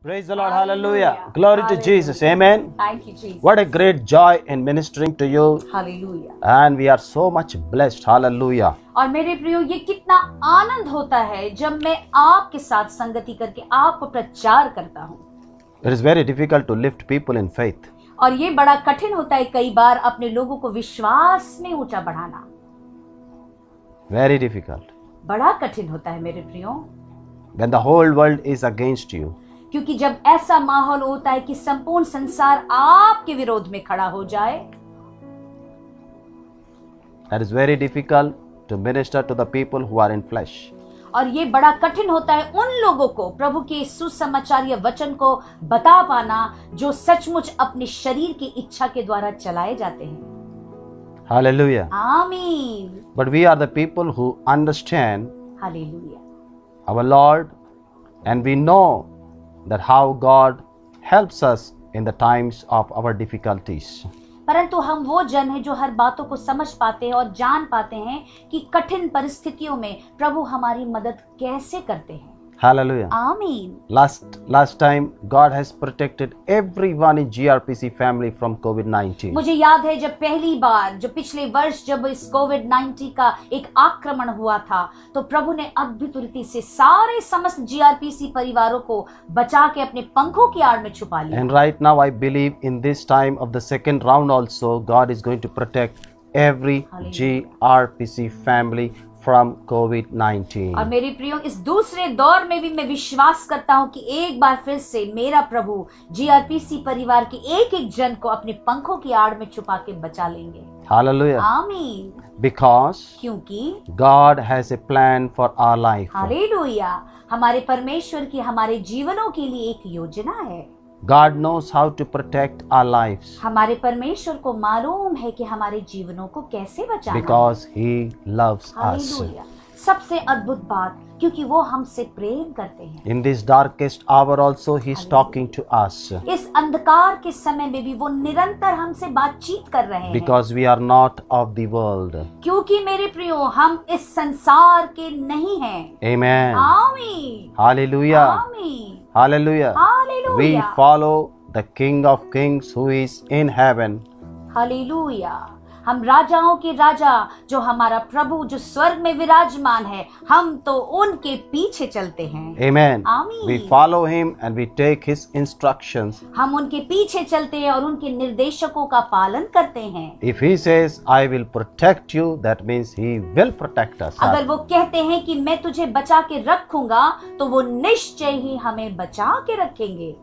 Praise the Lord. Hallelujah. Glory to Jesus. Amen. Thank you, Jesus. What a great joy in ministering to you. Hallelujah. And we are so much blessed. Hallelujah. और मेरे प्रियो, ये कितना आनंद होता है जब मैं आपके साथ संगति करके आपको प्रचार करता हूँ. It is very difficult to lift people in faith. और ये बड़ा कठिन होता है कई बार अपने लोगों को विश्वास में ऊंचा बढ़ाना. Very difficult. बड़ा कठिन होता है मेरे प्रियो. When the whole world is against you. क्योंकि जब ऐसा माहौल होता है कि संपूर्ण संसार आपके विरोध में खड़ा हो जाए. That is very difficult to minister to the people who are in flesh. और ये बड़ा कठिन होता है उन लोगों को प्रभु के सुसमाचार या वचन को बता पाना जो सचमुच अपने शरीर की इच्छा के द्वारा चलाए जाते हैं. Hallelujah. आमीन. But we are the people who understand hallelujah. our Lord, and we know that how God helps us in the times of our difficulties. परंतु हम वो जन हैं जो हर बातों को समझ पाते हैं और जान पाते हैं कि कठिन परिस्थितियों में प्रभु हमारी मदद कैसे करते हैं. Hallelujah. आमीन. Last time God has protected everyone in GRPC family from COVID-19. मुझे याद है जब पहली बार जो पिछले वर्ष जब इस कोविड-19 का एक आक्रमण हुआ था तो प्रभु ने अद्भुत रीति से सारे समस्त GRPC परिवारों को बचा के अपने पंखों की आड़ में छुपा लिया. And right now I believe in this time of the second round also God is going to protect every GRPC family from COVID-19. और मेरे प्रियो, इस दूसरे दौर में भी मैं विश्वास करता हूँ कि एक बार फिर से मेरा प्रभु GRPC परिवार के एक एक जन को अपने पंखों की आड़ में छुपा के बचा लेंगे. Hallelujah. आमीन. Because क्योंकि God has a plan for our life. Hallelujah. हमारे परमेश्वर की हमारे जीवनों के लिए एक योजना है. God knows how to protect our lives. हमारे परमेश्वर को मालूम है कि हमारे जीवनों को कैसे बचाना. Because He loves us. Hallelujah. सबसे अद्भुत बात क्योंकि वो हमसे प्रेम करते हैं. In this darkest hour also He is talking to us. इस अंधकार के समय में भी वो निरंतर हमसे बातचीत कर रहे हैं. Because we are not of the world. क्योंकि मेरे प्रियो, हम इस संसार के नहीं हैं. Amen. आमीन. Hallelujah. आमीन. Hallelujah. Hallelujah. We follow the King of Kings who is in heaven. Hallelujah. हम राजाओं के राजा जो हमारा प्रभु जो स्वर्ग में विराजमान है, हम तो उनके पीछे चलते हैं. Amen. आमीन. We follow Him and we take His instructions. हम उनके पीछे चलते हैं और उनके निर्देशकों का पालन करते हैं. If He says, I will protect you, that means He will protect us. अगर वो कहते हैं कि मैं तुझे बचा के रखूंगा तो वो निश्चय ही हमें बचा के रखेंगे.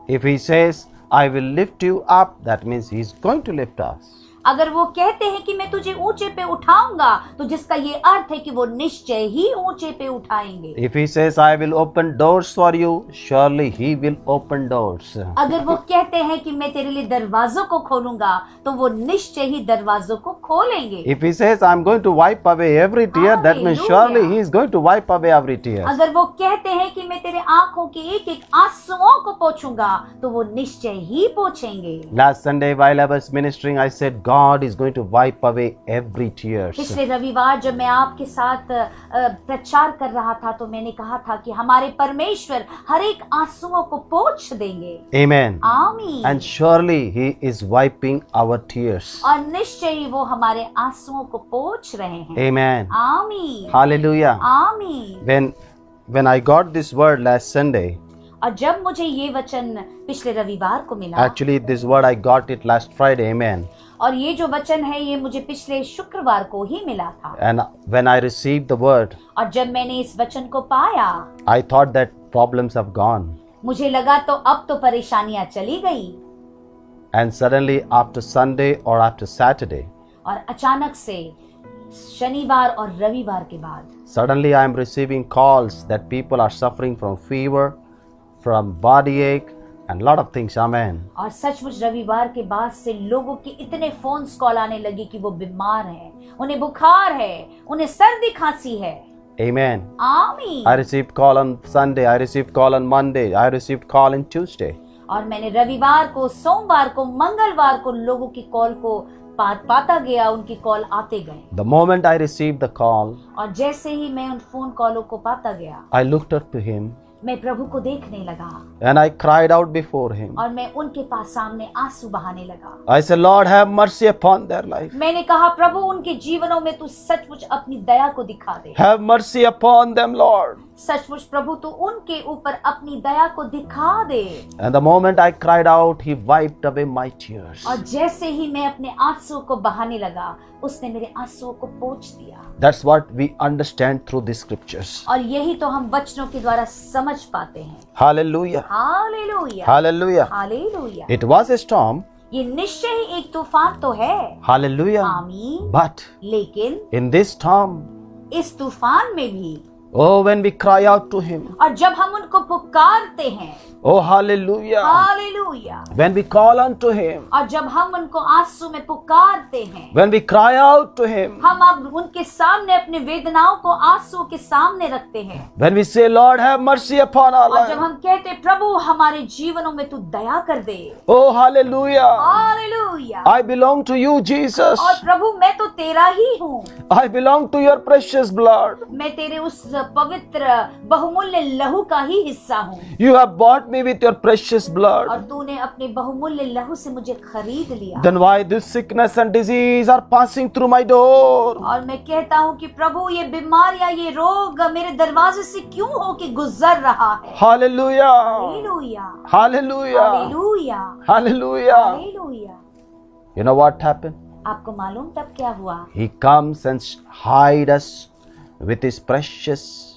If He says, I will lift you up, that means He is going to lift us. अगर वो कहते हैं कि मैं तुझे ऊंचे पे उठाऊंगा तो जिसका ये अर्थ है कि वो निश्चय ही ऊंचे पे उठाएंगे. If He says, I will open doors for you, surely He will open doors. अगर वो कहते हैं कि मैं तेरे लिए दरवाजों को खोलूंगा तो वो निश्चय ही दरवाजों को खोलेंगे. If He says, I'm going to wipe away every tear, that means surely He is going to wipe away every tear. अगर वो कहते हैं कि मैं तेरे आंखों के एक एक आंसुओं को पोंछूंगा तो वो निश्चय ही पोंछेंगे. Last Sunday while I was ministering, I said, God is going to wipe away every tears. पिछले रविवार जब मैं आपके साथ प्रचार कर रहा था तो मैंने कहा था कि हमारे परमेश्वर हर एक आंसुओं को पोंछ देंगे. Amen. आमीन. And surely He is wiping our tears. और निश्चय ही वो हमारे आंसुओं को पोंछ रहे हैं. Amen. आमीन. Hallelujah. आमीन. When I got this word last Sunday, और जब मुझे ये वचन पिछले रविवार को मिला, actually this word I got it last Friday. Amen. और ये जो वचन है ये मुझे पिछले शुक्रवार को ही मिला था. And when I received the word, और जब मैंने इस वचन को पाया, I thought that problems have gone. मुझे लगा तो अब तो परेशानियां चली गई. And suddenly after Sunday or after Saturday, और अचानक से शनिवार और रविवार के बाद suddenly I am receiving calls that people are suffering from fever, from body ache and lot of things. Amen. और सचमुच रविवार के बाद से लोगों के इतने फोन्स कॉल आने लगे कि वो बीमार हैं, उन्हें बुखार है, उन्हें सर्दी खांसी है. Amen. आमीन. I received call on Sunday, I received call on Monday, I received call on Tuesday. और मैंने रविवार को, सोमवार को, मंगलवार को लोगों की कॉल को पाता गया, उनकी कॉल आते गए. The moment I received the call, और जैसे ही मैं उन फोन कॉलों को पाता गया, I looked up to Him मैं प्रभु को देखने लगा and I cried out before him. और मैं उनके पास सामने आंसू बहाने लगा। I said, Lord, have mercy upon their life. मैंने कहा प्रभु उनके जीवनों में तू सचमुच अपनी दया को दिखा दे। Have mercy upon them, Lord. सचमुच प्रभु तू उनके ऊपर अपनी दया को दिखा दे। And the moment I cried out, he wiped away my tears. और जैसे ही मैं अपने आंसुओं को बहाने लगा, उसने मेरे आंसुओं को पोंछ दिया। That's what we understand through the scriptures. और यही तो हम वचनों के द्वारा समझ पाते हैं। Hallelujah. Hallelujah, Hallelujah. Hallelujah. It was a storm. ये निश्चय ही एक तूफान तो है। Hallelujah. आमीन। But लेकिन in this storm, इस तूफान में भी oh, when we cry out to him, और जब हम उनको पुकारते हैं, oh, hallelujah. Hallelujah, When we call unto him, और जब हम उनको आंसू में पुकारते हैं, when we cry out to him, हम अब उनके सामने अपनी वेदनाओं को आंसू के सामने रखते हैं, when we say, Lord, have mercy upon our और जब life, हम कहते प्रभु हमारे जीवनों में तू दया कर दे, oh, hallelujah. Hallelujah, I belong to you, Jesus. और प्रभु मैं तो तेरा ही हूँ, I belong to your precious blood. मैं तेरे उस पवित्र बहुमूल्य लहू का ही हिस्सा हूँ, You have bought me with your precious और blood. तूने अपने बहुमूल्य लहू से मुझे खरीद लिया। Then why this sickness and disease are passing through my door? और मैं कहता हूँ कि प्रभु ये बीमारियां, ये रोग मेरे दरवाजे से क्यों हो के गुजर रहा है। Hallelujah. Hallelujah, Hallelujah. Hallelujah, Hallelujah. Hallelujah. You know what happened? आपको मालूम तब क्या हुआ? He comes and hide us with his precious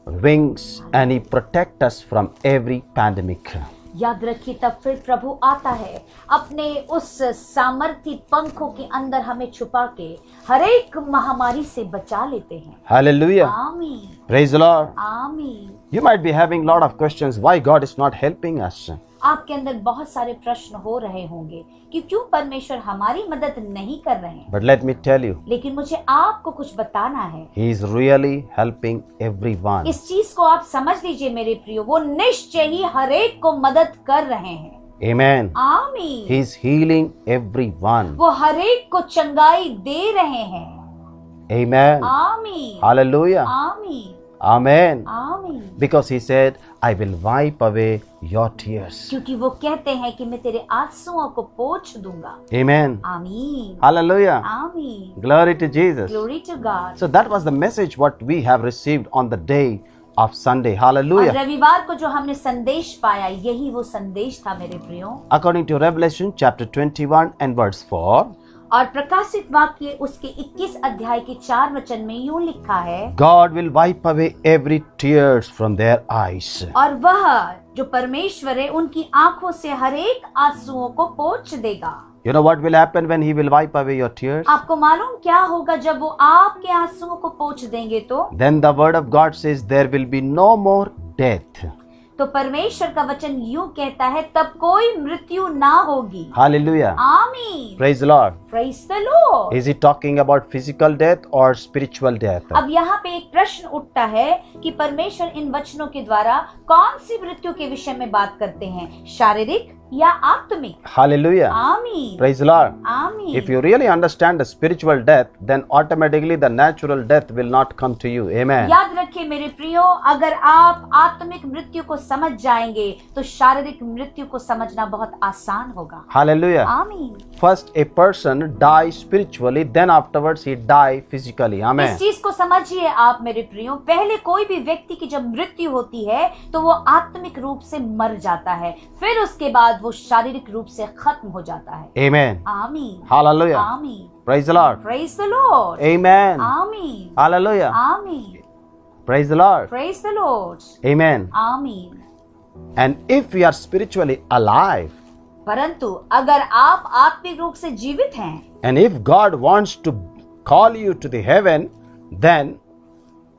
wings and he protect us from every pandemic. याद रखिए तब फिर प्रभु आता है, अपने उस सामर्थी पंखों के अंदर हमें छुपा के हर एक महामारी से बचा लेते हैं। Hallelujah. आमीन, Praise the Lord. आमीन। You might be having lot of questions why God is not helping us. आपके अंदर बहुत सारे प्रश्न हो रहे होंगे कि क्यों परमेश्वर हमारी मदद नहीं कर रहे हैं। But let me tell you, लेकिन मुझे आपको कुछ बताना है। He is really helping everyone. इस चीज को आप समझ लीजिए मेरे प्रियो, वो निश्चय ही हर एक को मदद कर रहे हैं। Amen. आमीन। He is healing everyone. वो हर एक को चंगाई दे रहे हैं। Amen. आमीन, Hallelujah. आमीन, Amen. आमीन। Because he said, I will wipe away your tears. क्योंकि वो कहते हैं कि मैं तेरे आंसुओं को पोंछ दूंगा। Amen. आमीन, Hallelujah. आमीन। Glory to Jesus. Glory to God। So that was the message what we have received on the day of Sunday. और Hallelujah. रविवार को जो हमने संदेश पाया, यही वो संदेश था मेरे प्रियो। According to Revelation chapter 21 and verse 4, और प्रकाशित वाक्य उसके 21 अध्याय के 4 वचन में यूं लिखा है, God will wipe away every tears from their eyes. और वह जो परमेश्वर है उनकी आंखों से हर एक आंसुओं को पोंछ देगा। You know what will happen when he will wipe away your tears? आपको मालूम क्या होगा जब वो आपके आंसुओं को पोंछ देंगे? तो Then the word of God says there will be no more death. तो परमेश्वर का वचन यूं कहता है, तब कोई मृत्यु ना होगी। Hallelujah. आमीन। Praise the Lord. Praise the Lord। Is he talking about physical death or spiritual death? अब यहाँ पे एक प्रश्न उठता है कि परमेश्वर इन वचनों के द्वारा कौन सी मृत्यु के विषय में बात करते हैं, शारीरिक या आत्मिक? Hallelujah. आमीन, Praise the Lord. आमीन। If you really understand the spiritual death, then automatically the natural death will not come to you. Amen. याद रखिए मेरे प्रियो, अगर आप आत्मिक मृत्यु को समझ जाएंगे तो शारीरिक मृत्यु को समझना बहुत आसान होगा। Hallelujah. आमीन। First a person dies spiritually, then afterwards he die physically. Amen. इस चीज को समझिए आप मेरे प्रियो, पहले कोई भी व्यक्ति की जब मृत्यु होती है तो वो आत्मिक रूप से मर जाता है, फिर उसके बाद वो शारीरिक रूप से खत्म हो जाता है। Amen. आमीन, Hallelujah. आमीन। Praise the Lord. Praise the Lord। Amen. आमीन, Hallelujah. आमीन। Praise the Lord. Praise the Lord। Amen. आमीन। And if we are spiritually alive, परंतु अगर आप आत्मिक रूप से जीवित हैं, and if God wants to call you to the heaven, then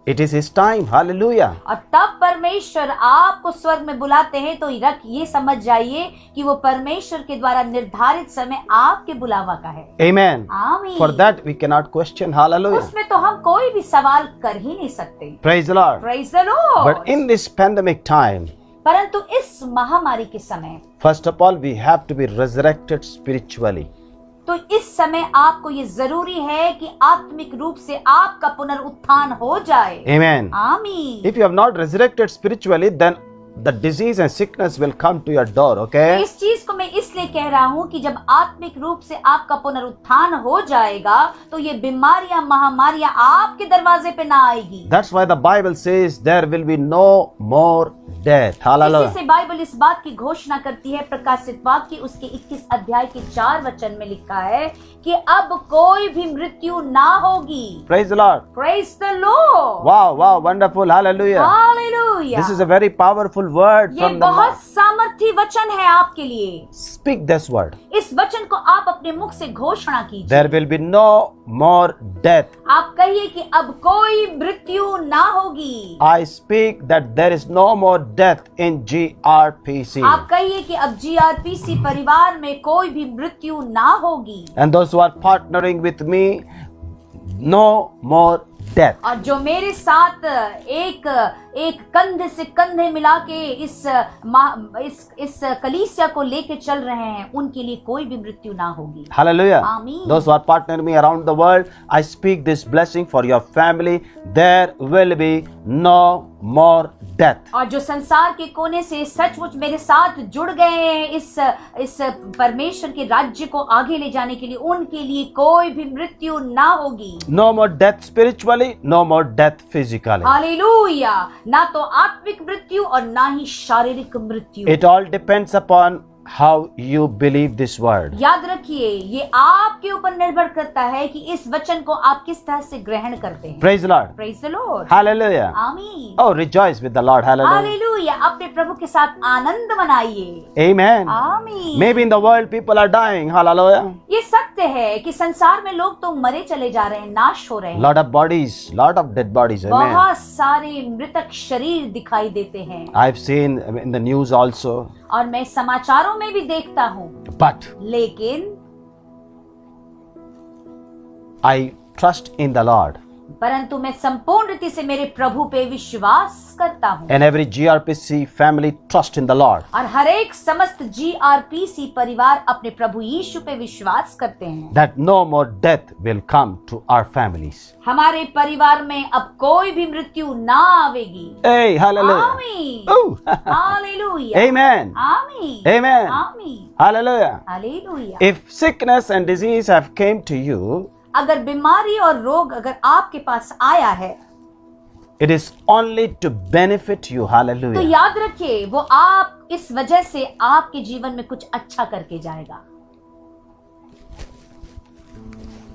it is his time. Hallelujah. और तब परमेश्वर आपको स्वर्ग में बुलाते हैं, तो ये समझ जाइए कि वो परमेश्वर के द्वारा निर्धारित समय आपके बुलावा का है। Amen. आमीन। For that we cannot question. Hallelujah. उसमें तो हम कोई भी सवाल कर ही नहीं सकते। Praise the Lord. Praise the Lord। But in this pandemic time, परंतु इस महामारी के समय first of all, we have to be resurrected spiritually. तो इस समय आपको ये जरूरी है कि आत्मिक रूप से आपका पुनरुत्थान हो जाए। Amen. आमीन। If you have not resurrected spiritually, then the disease and sickness will come to your door, okay? इस चीज को मैं इसलिए कह रहा हूँ कि जब आत्मिक रूप से आपका पुनरुत्थान हो जाएगा तो ये बीमारियां महामारियां आपके दरवाजे पे ना आएगी। That's why the Bible says there will be no more death. इसी Hallelujah. से बाइबल इस बात की घोषणा करती है, प्रकाशित वाक्य उसके 21 अध्याय के 4 वचन में लिखा है कि अब कोई भी मृत्यु ना होगी। Praise the Lord. Praise the Lord. Wow, wow, wonderful. Hallelujah. Hallelujah. This is a very powerful word ये from the बहुत mouth. सामर्थी वचन है आपके लिए। Speak this word. इस वचन को आप अपने मुख से घोषणा कीजिए। There will be no more death. आप कहिए कि अब कोई मृत्यु ना होगी। I speak that there is no more death in GRPC. आप कहिए कि अब GRPC परिवार में कोई भी मृत्यु ना होगी। And those who are partnering with me, no more death. और जो मेरे साथ एक कंधे से कंधे मिला के इस कलीसिया को लेके चल रहे हैं, उनके लिए कोई भी मृत्यु ना होगी। Hallelujah. Amen. Those who are partnering me around the world, I speak this blessing for your family. There will be no more death. और जो संसार के कोने से सचमुच मेरे साथ जुड़ गए हैं इस परमेश्वर के राज्य को आगे ले जाने के लिए, उनके लिए कोई भी मृत्यु ना होगी। No more death spiritually, no more death physically. Hallelujah. ना तो आत्मिक मृत्यु और ना ही शारीरिक मृत्यु। It all depends upon how you believe this word. याद रखिए, ये आपके ऊपर निर्भर करता है कि इस वचन को आप किस तरह से ग्रहण करते हैं। Praise the Lord. Praise the Lord. Hallelujah. आमीन। Oh, rejoice with the Lord. Hallelujah. Hallelujah. अपने प्रभु के साथ आनंद मनाइए। Amen. आमीन। Maybe in the world people are dying. Hallelujah. ये सत्य है कि संसार में लोग तो मरे चले जा रहे हैं, नाश हो रहे हैं। Lot of bodies, lot of dead bodies. Amen. बहुत सारे मृतक शरीर दिखाई देते हैं I've seen in the news also. और मैं समाचारों में भी देखता हूँ। But लेकिन I trust in the Lord. परंतु मैं संपूर्ण रीति से मेरे प्रभु पे विश्वास करता हूँ। And every GRPC family trust in the Lord. और हर एक समस्त GRPC परिवार अपने प्रभु यीशु पे विश्वास करते हैं That no more death will come to our families. हमारे परिवार में अब कोई भी मृत्यु ना आवेगी। Hey, hallelujah. आमीन। Ooh. हालेलुया। Amen. आमीन। Amen. आमीन। Hallelujah. Hallelujah. If sickness and disease have came to you, अगर बीमारी और रोग अगर आपके पास आया है it is only to benefit you. तो Hallelujah. याद रखिए, वो आप इस वजह से आपके जीवन में कुछ अच्छा करके जाएगा।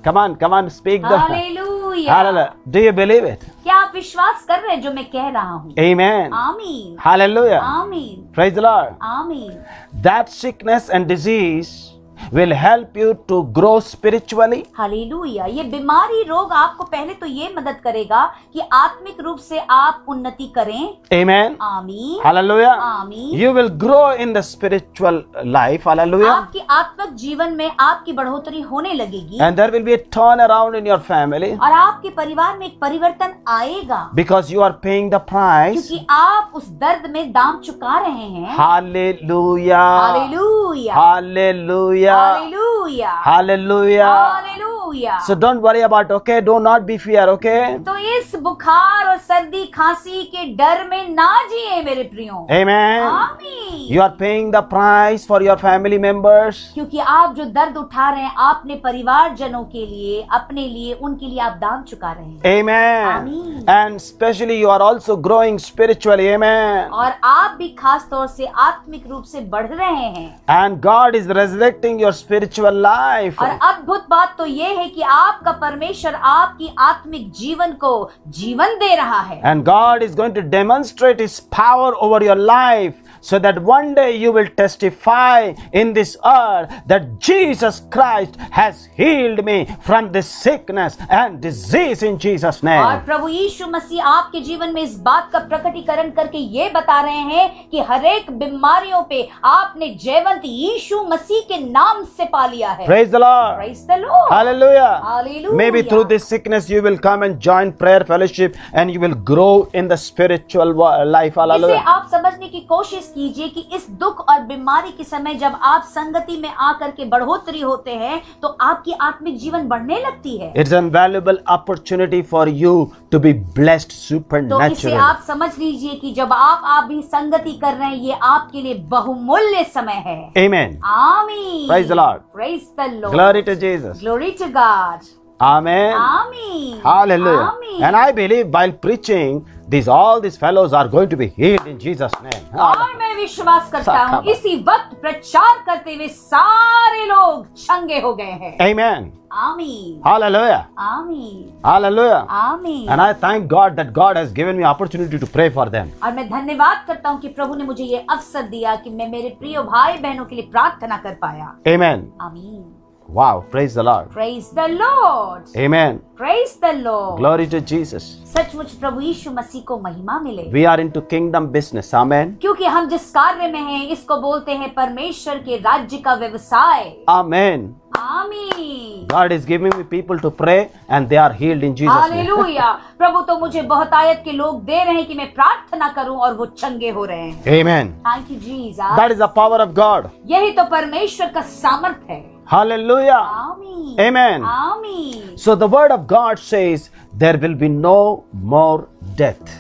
Come on, speak the. Hallelujah. Hallelujah. Do you believe it? क्या आप विश्वास कर रहे हैं जो मैं कह रहा हूँ? Amen. आमीन। Hallelujah. आमीन। Praise the Lord. आमीन। That sickness and disease will help you to grow spiritually. Hallelujah. ये बीमारी रोग आपको पहले तो ये मदद करेगा कि आत्मिक रूप से आप उन्नति करें। Amen. आमीन। Hallelujah. आमीन। You will grow in the spiritual life. Hallelujah. आपकी आत्मिक जीवन में आपकी बढ़ोतरी होने लगेगी And there will be a turnaround in your family और आपके परिवार में एक परिवर्तन आएगा because you are paying the price. क्योंकि आप उस दर्द में दाम चुका रहे हैं। Hallelujah. Hallelujah. Hallelujah. Hallelujah. Hallelujah. Hallelujah. So don't worry about, okay? Do not be fear, okay? तो इस बुखार और सर्दी खांसी के डर में ना जिए मेरे प्रियो। Amen. आमीन। You are paying the price for your family members. क्योंकि आप जो दर्द उठा रहे हैं आपने परिवार जनों के लिए, अपने लिए, उनके लिए आप दाम चुका रहे हैं। Amen. Amen. And especially you are also growing spiritually. Amen. और आप भी खास तौर से आत्मिक रूप से बढ़ रहे हैं। And God is resurrecting your spiritual life. और अद्भुत बात तो ये है कि आपका परमेश्वर आपकी आत्मिक जीवन को जीवन दे रहा है। And God is going to demonstrate His power over your life so that one day you will testify in this earth that Jesus Christ has healed me from this sickness and disease in Jesus' और name. प्रभु यीशु मसीह आपके जीवन में इस बात का प्रकटीकरण करके ये बता रहे हैं कि हर एक बीमारियों पे आपने जयवंत यीशु मसीह के नाम से पा लिया है। Praise the Lord. Praise the Lord. Hallelujah. Hallelujah. Maybe through this sickness you will come and join prayer fellowship and you will grow in the spiritual life. इसे Hallelujah. आप समझने की कोशिश कीजिए कि इस दुख और बीमारी के समय जब आप संगति में आकर के बढ़ोतरी होते हैं तो आपकी आत्मिक जीवन बढ़ने लगती है। It's an valuable opportunity for you to be blessed तो इसे supernaturally. आप समझ लीजिए कि जब आप भी संगति कर रहे हैं, ये आपके लिए बहुमूल्य समय है। Amen. आमीन। Praise the Lord. Praise the Lord. Glory to Jesus. Glory to God. Amen. आमीन। Hallelujah. आमीन। And I believe while preaching, all these fellows are going to be healed in Jesus' name. और मैं विश्वास करता हूँ इसी वक्त प्रचार करते हुए सारे लोग चंगे हो गए हैं। Amen. आमीन। Hallelujah. आमीन। Hallelujah. आमीन। And I thank God that God has given me opportunity to pray for them. और मैं धन्यवाद करता हूँ कि प्रभु ने मुझे ये अवसर दिया कि मैं मेरे प्रिय भाई बहनों के लिए प्रार्थना कर पाया। Amen. आमीन। Wow. Praise the Lord. Praise the Lord. Amen. Praise the Lord. Glory to Jesus. सचमुच प्रभु यीशु मसीह को महिमा मिले। We are into kingdom business. Amen. क्योंकि हम जिस कार्य में हैं इसको बोलते हैं परमेश्वर के राज्य का व्यवसाय। Amen. आमीन। God is giving me people to pray and they are healed in Jesus' name. Hallelujah. प्रभु तो मुझे बहुत आयत के लोग दे रहे हैं कि मैं प्रार्थना करूं और वो चंगे हो रहे हैं। Amen. Thank you Jesus. That is the power of God. यही तो परमेश्वर का सामर्थ है। Hallelujah. आमीन। Amen. आमीन। So the word of God says there will be no more death.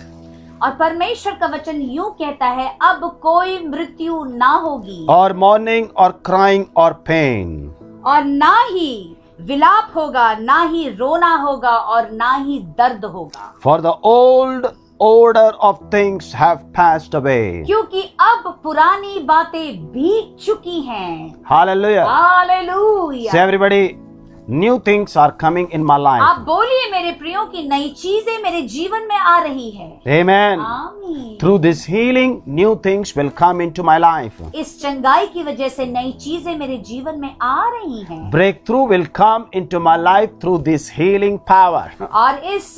और परमेश्वर का वचन यूं कहता है अब कोई मृत्यु ना होगी Or mourning or crying or pain. और ना ही विलाप होगा, ना ही रोना होगा और ना ही दर्द होगा। For the old order of things have passed away. क्योंकि अब पुरानी बातें बीत चुकी हैं। Hallelujah. Hallelujah. Say everybody, new things are coming in my आप life. बोलिए मेरे प्रियो की नई चीजें मेरे जीवन में आ रही है। Amen. आमीन। Through this healing, new things will come into my life. इस चंगाई की वजह से नई चीजें मेरे जीवन में आ रही हैं। Breakthrough will come into my life through this healing power. और इस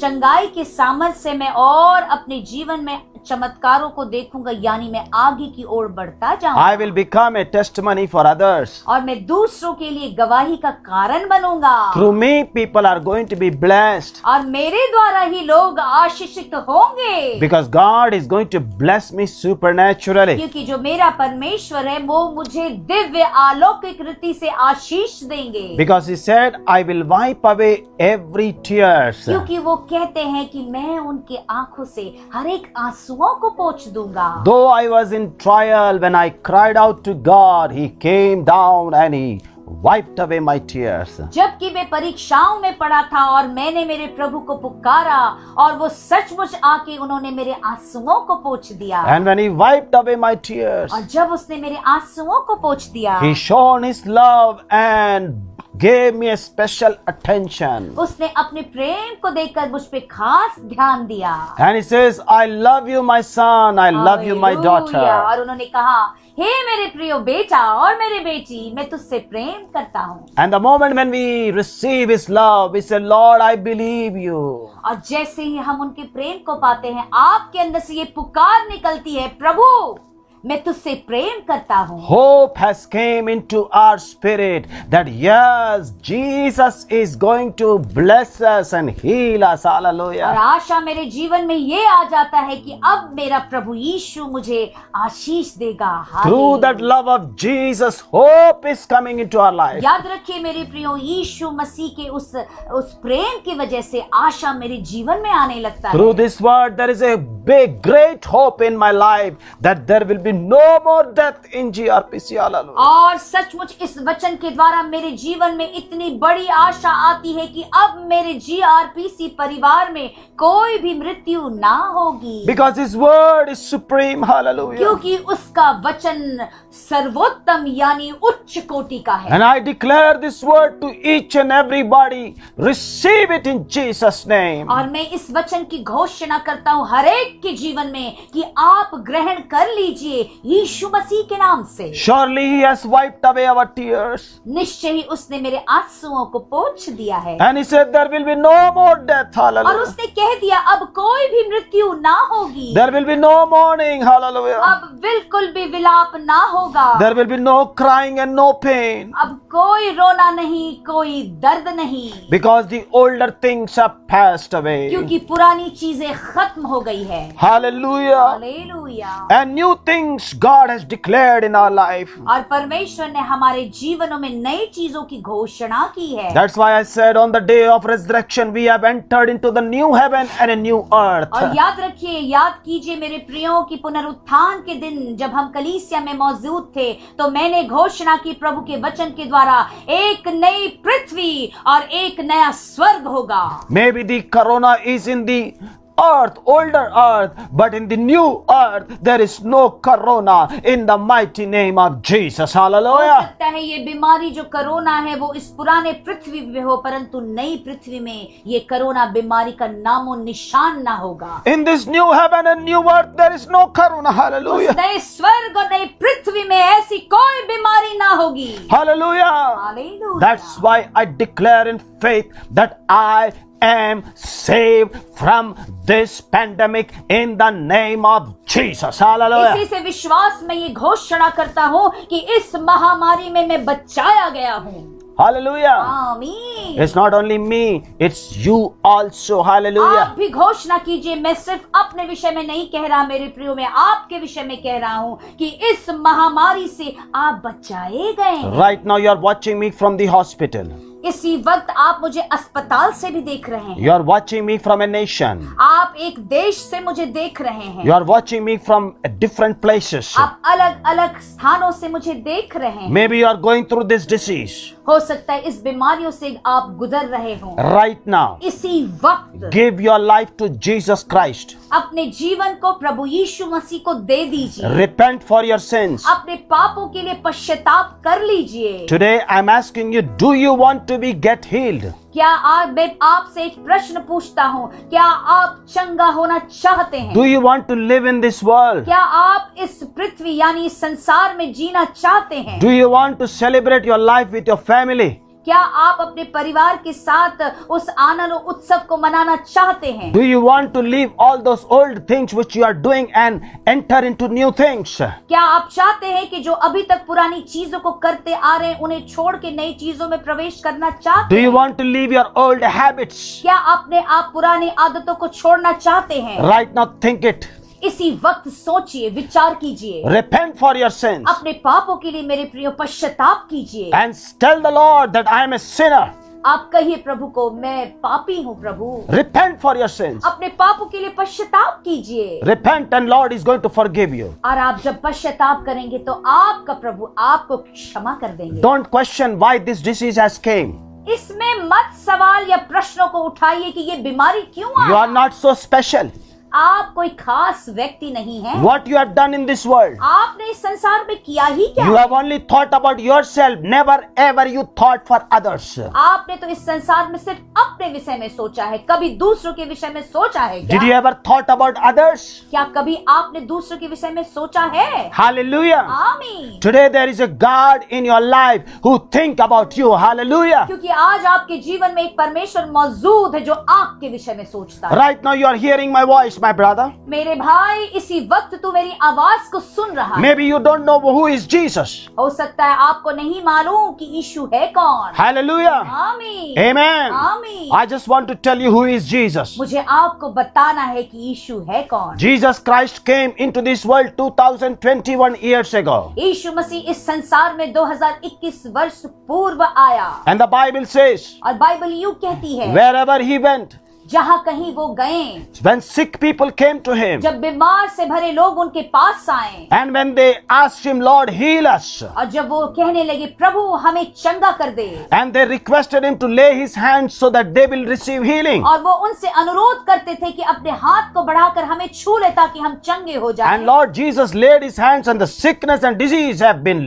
चंगाई के सामर्थ्य से मैं और अपने जीवन में चमत्कारों को देखूंगा, यानी मैं आगे की ओर बढ़ता जाऊंगा। I will become a testimony for others. और मैं दूसरों के लिए गवाही का कारण बनूंगा। Through me, people are going to be blessed. और मेरे द्वारा ही लोग आशीषित होंगे। Because God is going to bless me supernaturally. क्योंकि जो मेरा परमेश्वर है वो मुझे दिव्य अलौकिक रीति से आशीष देंगे। Because He said, I will wipe away every tears. क्योंकि वो कहते हैं कि मैं उनके आंखों से हर एक आंसुओं को पोंछ दूंगा। Though I was in trial, when I cried out to God, He came down and He wiped away my tears. जबकि मैं परीक्षाओं में पड़ा था और मैंने मेरे प्रभु को पुकारा और वो सचमुच आके उन्होंने मेरे आंसुओं को पोंछ दिया। And when He wiped away my tears, और जब उसने मेरे आंसुओं को पोंछ दिया, He shone His love and gave me a special attention. उसने अपने प्रेम को देखकर मुझ पे खास ध्यान दिया। And He says, I love you, my son. I love you, my hallelujah. daughter. और उन्होंने कहा, हे मेरे प्रियो बेटा और मेरे बेटी, मैं तुझसे प्रेम करता हूँ। And the moment when we receive His love, we say, Lord, I believe you. और जैसे ही हम उनके प्रेम को पाते हैं, आपके अंदर से ये पुकार निकलती है, प्रभु मैं तुझसे प्रेम करता हूँ। Hope has came into our spirit that yes, Jesus is going to bless us and heal us. और Hallelujah. आशा मेरे जीवन में ये आ जाता है कि अब मेरा प्रभु यीशु मुझे आशीष देगा। Through that love of Jesus, hope is coming into our life. याद रखिए मेरे प्रियो, यीशु मसीह के उस प्रेम की वजह से आशा मेरे जीवन में आने लगता है। Through this word, there is a big, great hope in my life that there will be no more death in GRPC. Hallelujah. और सचमुच इस वचन के द्वारा मेरे जीवन में इतनी बड़ी आशा आती है कि अब मेरे GRPC परिवार में कोई भी मृत्यु ना होगी। Because His word is supreme. Hallelujah. क्योंकि उसका वचन सर्वोत्तम यानी उच्च कोटि का है। And I declare this word to each and everybody. Receive it in Jesus' name. और मैं इस वचन की घोषणा करता हूँ हर एक के जीवन में कि आप ग्रहण कर लीजिए यीशु मसीह के नाम से। Surely He has wiped away our tears. निश्चय ही उसने मेरे आंसुओं को पोंछ दिया है। And He said there will be no more death. और Hallelujah. उसने कह दिया अब कोई भी मृत्यु ना होगी। There will be no mourning. Hallelujah. अब बिल्कुल भी विलाप ना होगा। There will be no crying and no pain. अब कोई रोना नहीं, कोई दर्द नहीं, because the older things are passed away. क्योंकि पुरानी चीजें खत्म हो गई है। Hallelujah. Hallelujah. And new things God has declared in our life. और परमेश्वर ने हमारे जीवनों में नई चीजों की घोषणा की है। That's why I said on the day of resurrection we have entered into the new heaven and a new earth. और याद रखिए, याद कीजिए मेरे प्रियो की पुनरुत्थान के दिन जब हम कलीसिया में मौजूद थे तो मैंने घोषणा की प्रभु के वचन के द्वारा एक नई पृथ्वी और एक नया स्वर्ग होगा। Maybe the corona is in the earth, older earth, but in the new earth there is no corona in the mighty name of Jesus. हो Hallelujah. सकता है ये बीमारी जो कोरोना है वो इस पुराने पृथ्वी में हो, परंतु नई पृथ्वी में ये कोरोना बीमारी का नामो निशान ना होगा। In this new heaven and new earth there is no corona. Hallelujah. उस नए स्वर्ग और नई पृथ्वी में ऐसी कोई बीमारी ना होगी। Hallelujah. Hallelujah. That's why I declare in faith that I am saved from this pandemic in the name of Jesus. Hallelujah. इसी से विश्वास में ये घोषणा करता हूँ कि इस महामारी में मैं बचाया गया हूँ। Hallelujah. आमीन। It's not only me, it's you also. Hallelujah. आप भी घोषणा कीजिए, मैं सिर्फ अपने विषय में नहीं कह रहा मेरे प्रियो, मैं आपके विषय में कह रहा हूँ कि इस महामारी से आप बचाए गए हैं। Right now you are watching me from the hospital. इसी वक्त आप मुझे अस्पताल से भी देख रहे हैं। You are watching me from a nation. आप एक देश से मुझे देख रहे हैं। You are watching me from different places. आप अलग अलग स्थानों से मुझे देख रहे हैं। Maybe you are going through this disease. हो सकता है इस बीमारियों से आप गुजर रहे हो। Right now, इसी वक्त give your life to Jesus Christ. अपने जीवन को प्रभु यीशु मसीह को दे दीजिए। Repent for your sins. अपने पापों के लिए पश्चाताप कर लीजिए। Today I'm asking you, do you want to be get healed? क्या आज मैं आपसे एक प्रश्न पूछता हूँ, क्या आप चंगा होना चाहते हैं? Do you want to live in this world? क्या आप इस पृथ्वी यानी इस संसार में जीना चाहते हैं? Do you want to celebrate your life with your family? क्या आप अपने परिवार के साथ उस आनंद और उत्सव को मनाना चाहते हैं? Do you want to leave all those old things which you are doing and enter into new things? क्या आप चाहते हैं कि जो अभी तक पुरानी चीजों को करते आ रहे हैं उन्हें छोड़ के नई चीजों में प्रवेश करना चाहते Do हैं? you want to leave your old habits? क्या अपने आप पुरानी आदतों को छोड़ना चाहते हैं? Right now think it. इसी वक्त सोचिए, विचार कीजिए। Repent for your sins. अपने पापों के लिए मेरे प्रियो पश्चाताप कीजिए। And tell the Lord that I am a sinner. आप कहिए प्रभु को, मैं पापी हूँ प्रभु। Repent for your sins. अपने पापों के लिए पश्चाताप कीजिए। Repent and Lord is going to forgive you. और आप जब पश्चाताप करेंगे तो आपका प्रभु आपको क्षमा कर देंगे। Don't question why this disease has came. इसमें मत सवाल या प्रश्नों को उठाइए कि ये बीमारी क्यों You I. are not so special. आप कोई खास व्यक्ति नहीं है। What you have done in this world? आपने इस संसार में किया ही क्या? You have only thought about yourself. Never ever you thought for others. आपने तो इस संसार में सिर्फ अपने विषय में सोचा है, कभी दूसरों के विषय में सोचा है क्या? Did you ever thought about others? क्या कभी आपने दूसरों के विषय में सोचा है? Hallelujah. आमीन। Today there is a God in your life who think about you. Hallelujah. क्योंकि आज आपके जीवन में एक परमेश्वर मौजूद है जो आपके विषय में सोचता है। Right now you are hearing my voice, my brother. मेरे भाई, इसी वक्त तू मेरी आवाज को सुन रहा है। Maybe you don't know who is Jesus. हो सकता है आपको नहीं मालूम कि यीशु है कौन। Hallelujah. आमीन। Amen. आमीन। I just want to tell you who is Jesus. मुझे आपको बताना है कि यीशु है कौन। Jesus Christ came into this world 2021 years ago. यीशु मसीह इस संसार में 2021 वर्ष पूर्व आया। And the Bible says, और बाइबल यूं कहती है, wherever he went, जहाँ कहीं वो गए, when sick people came to him, जब बीमार से भरे लोग उनके पास आए, and when they asked him, Lord, heal us, और जब वो कहने लगे प्रभु हमें चंगा कर दे, and they requested him to lay his hands so that they will receive healing. और वो उनसे अनुरोध करते थे कि अपने हाथ को बढ़ाकर हमें छू ले ताकि हम चंगे हो जाएं। And Lord Jesus laid his hands and the sickness and disease have been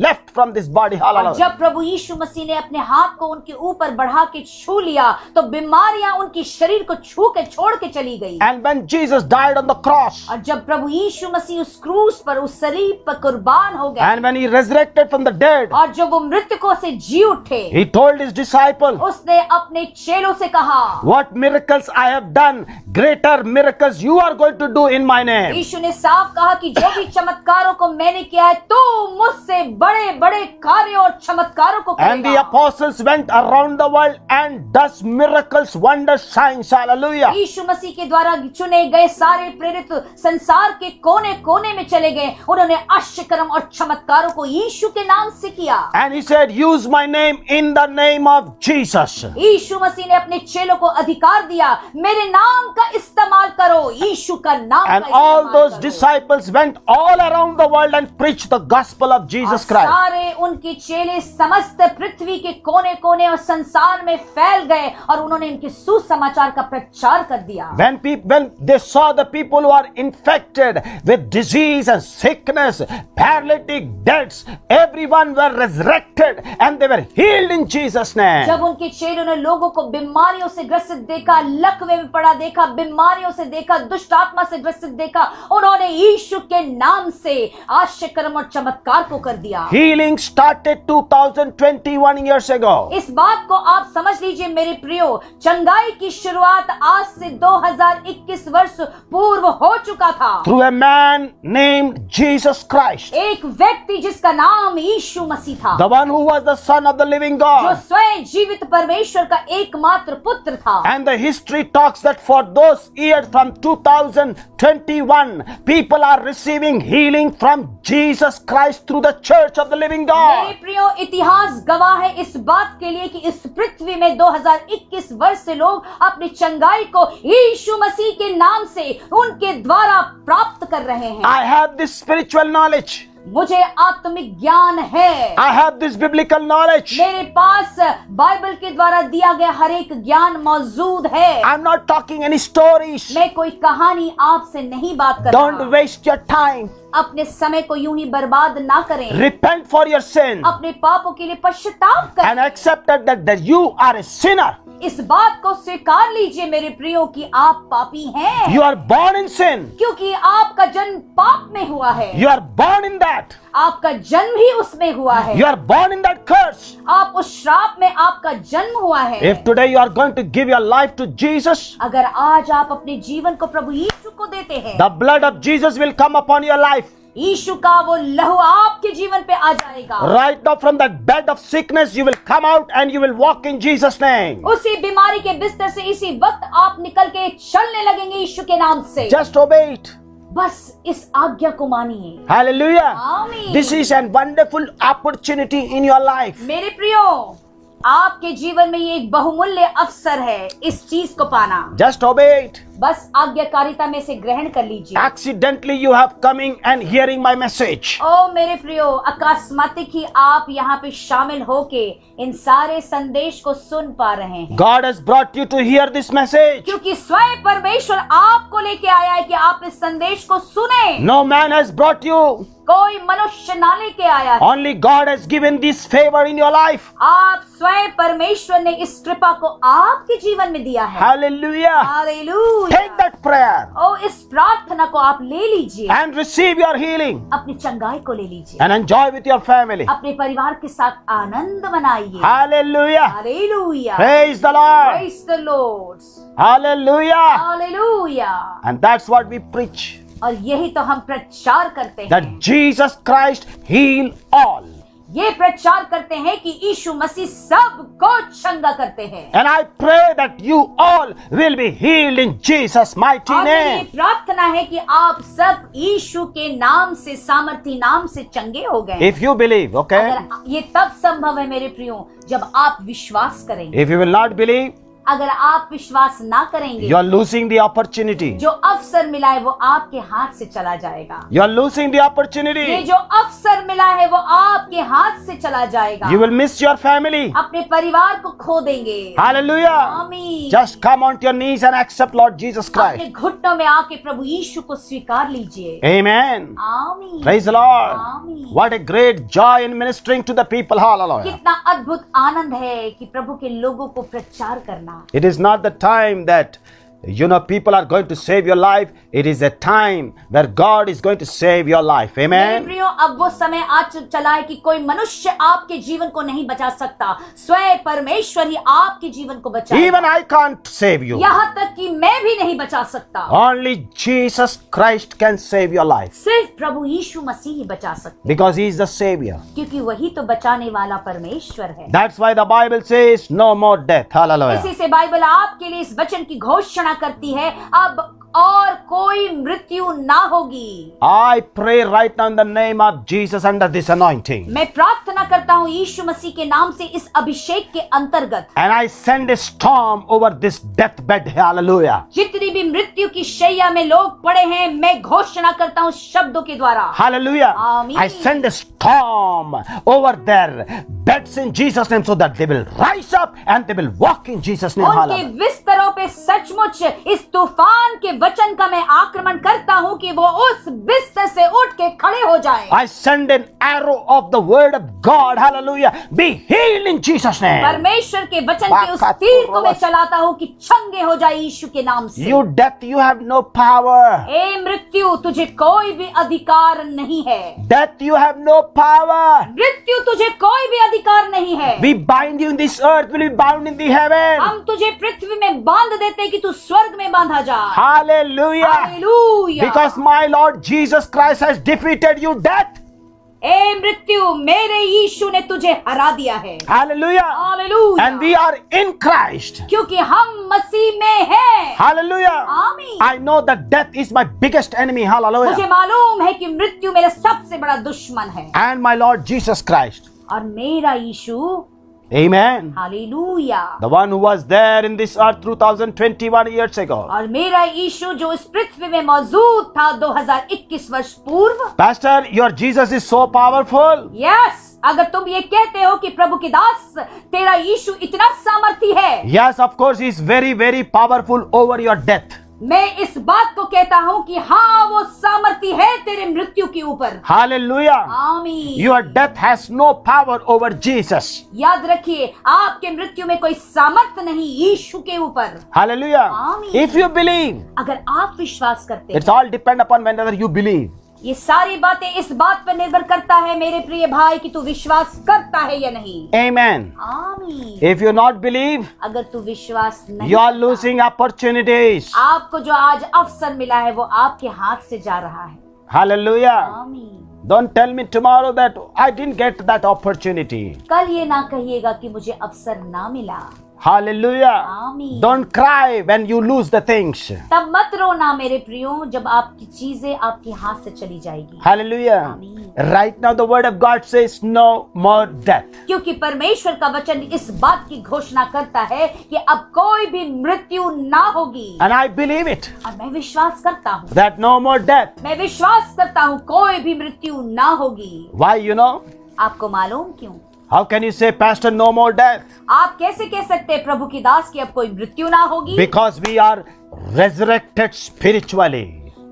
left from this body. और Hallelujah. जब प्रभु यीशु मसीह ने अपने हाथ को उनके ऊपर बढ़ा के छू लिया तो बीमारियां उनकी शरीर को छू के छोड़ के चली गई। And when Jesus died on the cross, और जब प्रभु यीशु मसीह उस क्रूस पर, उस सलीब पर कुर्बान हो गए, and when he resurrected from the dead, और जब वो मृतकों से जी उठे, he told his disciple, उसने अपने चेलों से कहा, what miracles I have done, greater miracles you are going to do in my name. यीशु ने साफ कहा कि जो भी चमत्कारों को मैंने किया है, तो मुझसे बड़े बड़े कार्यों और चमत्कारों को And the करेगा। apostles went around the world and does miracles, wonders, signs. Hallelujah. यीशु मसीह के द्वारा चुने गए सारे प्रेरित संसार के कोने कोने में चले गए, उन्होंने आश्चर्यकर्म और चमत्कारों को यीशु के नाम से किया। And he said, use my name in the name of Jesus. यीशु मसीह ने अपने चेलों को अधिकार दिया, मेरे नाम का इस्तेमाल करो, यीशु का नाम And का all इस्तेमाल those करो। disciples went all around the world and preached the gospel of Jesus और Christ. सारे उनके चेले समस्त पृथ्वी के कोने कोने और संसार में फैल गए और उन्होंने इनके सुसमाचार का प्रचार कर दिया। When they saw the people who are infected with disease and sickness, paralytic, deads, everyone were resurrected and they were healed in Jesus' name. जब उनके चेलों ने लोगों को बीमारियों से ग्रसित देखा, लकवे में पड़ा देखा, बीमारियों से देखा, दुष्ट आत्मा से ग्रसित देखा, उन्होंने यीशु के नाम से आश्चर्यकर्म और चमत्कार को कर दिया। Healing started 2021 years ago. इस बात को आप समझ लीजिए मेरे प्रियो, चंगाई की शुरुआत आज से 2021 वर्ष पूर्व हो चुका था, Through a man named Jesus Christ, एक व्यक्ति जिसका नाम यीशु मसीह था, the one who was the Son of the living जो God. स्वयं जीवित परमेश्वर का एकमात्र पुत्र था। And the history talks that for those years from 2021, people are receiving healing from Jesus Christ through the church of the living मेरे God. प्रियो, इतिहास गवाह है इस बात के लिए कि इस पृथ्वी में 2021 वर्ष से लोग अपनी चंगाई को यीशु मसीह के नाम से उनके द्वारा प्राप्त कर रहे हैं। I have this spiritual knowledge. मुझे आत्मिक ज्ञान है, I have this biblical knowledge. मेरे पास बाइबल के द्वारा दिया गया हर एक ज्ञान मौजूद है। I'm not talking any stories. मैं कोई कहानी आपसे नहीं बात कर Don't रहा। waste your time. अपने समय को यूं ही बर्बाद ना करें, Repent for your sin अपने पापों के लिए पश्चाताप करें। and accept that you are a sinner. इस बात को स्वीकार लीजिए मेरे प्रियो कि आप पापी हैं, You are born in sin. क्योंकि आपका जन्म पाप में हुआ है। You are born in that. आपका जन्म ही उसमें हुआ है। You are born in that curse. आप उस श्राप में आपका जन्म हुआ है। If today you are going to give your life to Jesus, अगर आज आप अपने जीवन को प्रभु यीशु को देते हैं, the blood of Jesus will come upon your life. यीशु का वो लहू आपके जीवन पे आ जाएगा। Right now from that bed of sickness, you will come out and you will walk in Jesus' name. उसी बीमारी के बिस्तर से इसी वक्त आप निकल के चलने लगेंगे यीशु के नाम से। Just obey it. बस इस आज्ञा को मानिए। Hallelujah. आमीन। This is a wonderful opportunity in your life. मेरे प्रियो, आपके जीवन में ये एक बहुमूल्य अवसर है इस चीज को पाना। Just obey it. बस आज्ञाकारिता में से ग्रहण कर लीजिए। Accidentally you have coming and hearing my message. ओ मेरे प्रियो, अकस्मातिक ही आप यहाँ पे शामिल होके इन सारे संदेश को सुन पा रहे हैं, God has brought you to hear this message. क्योंकि स्वयं परमेश्वर आपको लेके आया है कि आप इस संदेश को सुने। No man has brought you. कोई मनुष्य ना लेके आया है, Only God has given this favor in your life. आप स्वयं परमेश्वर ने इस कृपा को आपके जीवन में दिया है। Hallelujah. Hallelujah. Take that prayer ओ इस प्रार्थना को आप ले लीजिए, and receive your healing अपनी चंगाई को ले लीजिए, and enjoy with your family. अपने परिवार के साथ आनंद मनाइए। Hallelujah. Hallelujah. Praise the Lord. Praise the Lord. Hallelujah. Hallelujah. And that's what we preach. और यही तो हम प्रचार करते That हैं, Jesus Christ heal all. ये प्रचार करते हैं कि यीशु मसीह सबको चंगा करते हैं। And I pray that you all will be healed in Jesus' mighty और मेरी name. प्रार्थना है कि आप सब यीशु के नाम से, सामर्थी नाम से चंगे हो गए। If you believe, okay? अगर ये तब संभव है मेरे प्रियो, जब आप विश्वास करेंगे। If you will not believe, अगर आप विश्वास ना करेंगे, you are losing the opportunity. जो अवसर मिला है वो आपके हाथ से चला जाएगा। You are losing the ये opportunity. जो अवसर मिला है वो आपके हाथ से चला जाएगा। You will miss your family. अपने परिवार को खो देंगे। Hallelujah. आमीन। Just come on your knees and accept Lord Jesus अपने Christ. घुटनों में आके प्रभु यीशु को स्वीकार लीजिए। Amen. आमीन। Praise the Lord. आमीन। What a great joy in ministering to the people. Hallelujah. कितना अद्भुत आनंद है कि प्रभु के लोगों को प्रचार करना। It is not the time that people are going to save your life. It is a time where God is going to save your life. मेरे Amen. प्रियो, अब वो समय आ चला है कि कोई मनुष्य आपके जीवन को नहीं बचा सकता, स्वयं परमेश्वर ही आपके जीवन को बचाएगा। Even I can't save you. यहाँ तक कि मैं भी नहीं बचा सकता, Only Jesus Christ can save your life. सिर्फ प्रभु यीशु मसीह ही बचा सकते, Because He is the Savior. क्योंकि वही तो बचाने वाला परमेश्वर है। That's why the Bible says no more death. Hallelujah. इसी से बाइबल आपके लिए इस वचन की घोषणा करती है, अब और कोई मृत्यु ना होगी। I pray right now in the name of Jesus under this anointing. मैं प्रार्थना करता हूँ यीशु मसीह के नाम से इस अभिषेक के अंतर्गत, And I send a storm over this deathbed. Hallelujah. जितनी भी मृत्यु की शैया में लोग पड़े हैं, मैं घोषणा करता हूँ शब्दों के द्वारा। Hallelujah. Amen. I send a storm over their beds in Jesus' name so that they will rise up and they will walk in Jesus' name. उनके Hallelujah. बिस्तरों पे सचमुच इस तूफान के वचन का मैं आक्रमण करता हूँ कि वो उस बिस्तर से उठ के खड़े हो जाए। I send an arrow of the word of God. Hallelujah. Be healed in Jesus' name. परमेश्वर के वचन के उस तीर को मैं चलाता हूँ कि चंगे हो जाए यीशु के नाम से। You death, you have no power. ए मृत्यु, तुझे कोई भी अधिकार नहीं है। Death, you have no power. मृत्यु, तुझे कोई भी अधिकार नहीं है। We bind you in this earth, will be bound in the heaven. हम तुझे पृथ्वी में बांध देते कि तू स्वर्ग में बांधा जा। Hallelujah. Hallelujah. Because my Lord Jesus Christ has defeated you, death. ए मृत्यु, मेरे यीशु ने तुझे हरा दिया है। Hallelujah. Hallelujah. And we are in Christ. क्योंकि हम मसीह में हैं। Hallelujah. आमीन। I know that death is my biggest enemy. मुझे Hallelujah. मालूम है कि मृत्यु मेरा सबसे बड़ा दुश्मन है, And my Lord Jesus Christ. और मेरा यीशु, Amen. Hallelujah, The one who was there in this earth 2021 years ago. और मेरा यीशु जो इस पृथ्वी में मौजूद था 2021 वर्ष पूर्व। Pastor, your Jesus is so powerful. Yes, अगर तुम ये कहते हो कि प्रभु के दास, तेरा यीशु इतना सामर्थी है, Yes, of course, he is very, very powerful over your death. मैं इस बात को कहता हूँ कि हाँ, वो सामर्थी है तेरे मृत्यु के ऊपर। Hallelujah. आमीन। Your death has no power over Jesus. याद रखिए, आपके मृत्यु में कोई सामर्थ्य नहीं यीशु के ऊपर। Hallelujah. Amen. If you believe, अगर आप विश्वास करते it's all depend upon whether you believe. ये सारी बातें इस बात पर निर्भर करता है मेरे प्रिय भाई कि तू विश्वास करता है या नहीं। Amen. आमीन। If you not believe, अगर तू विश्वास नहीं you are करता, losing opportunities. आपको जो आज अवसर मिला है वो आपके हाथ से जा रहा है। Hallelujah. आमीन। Don't tell me tomorrow that I didn't get that opportunity. कल ये ना कहिएगा कि मुझे अवसर ना मिला। Hallelujah. आमीन। Don't cry when you lose the things. तब मत रोना मेरे प्रियो, जब आपकी चीजें आपके हाथ से चली जाएगी। Hallelujah. Amen. Right now the word of God says no more death. क्योंकि परमेश्वर का वचन इस बात की घोषणा करता है कि अब कोई भी मृत्यु ना होगी। And I believe it. और मैं विश्वास करता हूँ, That no more death. मैं विश्वास करता हूँ कोई भी मृत्यु ना होगी। Why, you know? आपको मालूम क्यों? How can you say, Pastor, no more death? आप कैसे कह सकते हैं प्रभु की दास की अब कोई मृत्यु ना होगी? Because we are resurrected spiritually.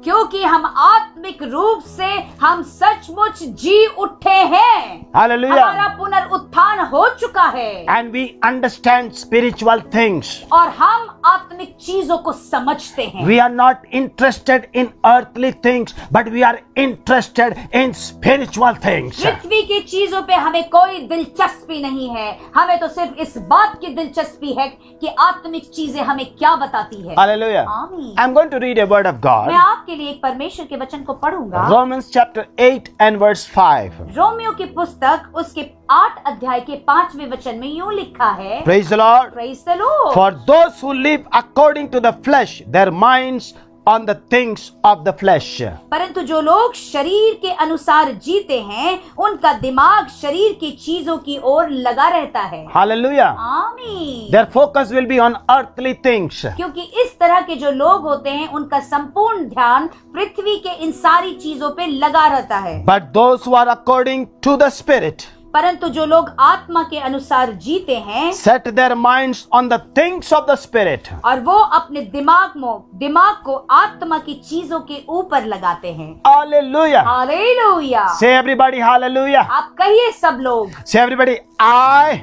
क्योंकि हम आत्मिक रूप से हम सचमुच जी उठे हैं। Hallelujah. हमारा पुनरुत्थान हो चुका है And we understand spiritual things. और हम आत्मिक चीजों को समझते हैं। We are not interested in earthly things, but we are interested in spiritual things. पृथ्वी की चीजों पे हमें कोई दिलचस्पी नहीं है, हमें तो सिर्फ इस बात की दिलचस्पी है कि आत्मिक चीजें हमें क्या बताती है। Hallelujah. आमीन। I'm going to read a word of God. मैं आपके लिए एक परमेश्वर के वचन को पढ़ूंगा। Romans chapter 8 and verse 5. Romeo की पुस्तक उसके 8 अध्याय के 5वें वचन में यूं लिखा है, Praise the Lord. Praise the Lord. For those who live according to the flesh, their minds on the things of the flesh. परंतु जो लोग शरीर के अनुसार जीते हैं, उनका दिमाग शरीर की चीजों की ओर लगा रहता है। Hallelujah. आमीन। Their focus will be on earthly things. क्योंकि इस तरह के जो लोग होते हैं, उनका संपूर्ण ध्यान पृथ्वी के इन सारी चीजों पे लगा रहता है। But those who are according to the Spirit, परंतु जो लोग आत्मा के अनुसार जीते हैं, set their minds on the things of the Spirit. और वो अपने दिमाग को आत्मा की चीजों के ऊपर लगाते हैं। Hallelujah. Hallelujah. Say everybody hallelujah. आप कहिए सब लोग, Say everybody, I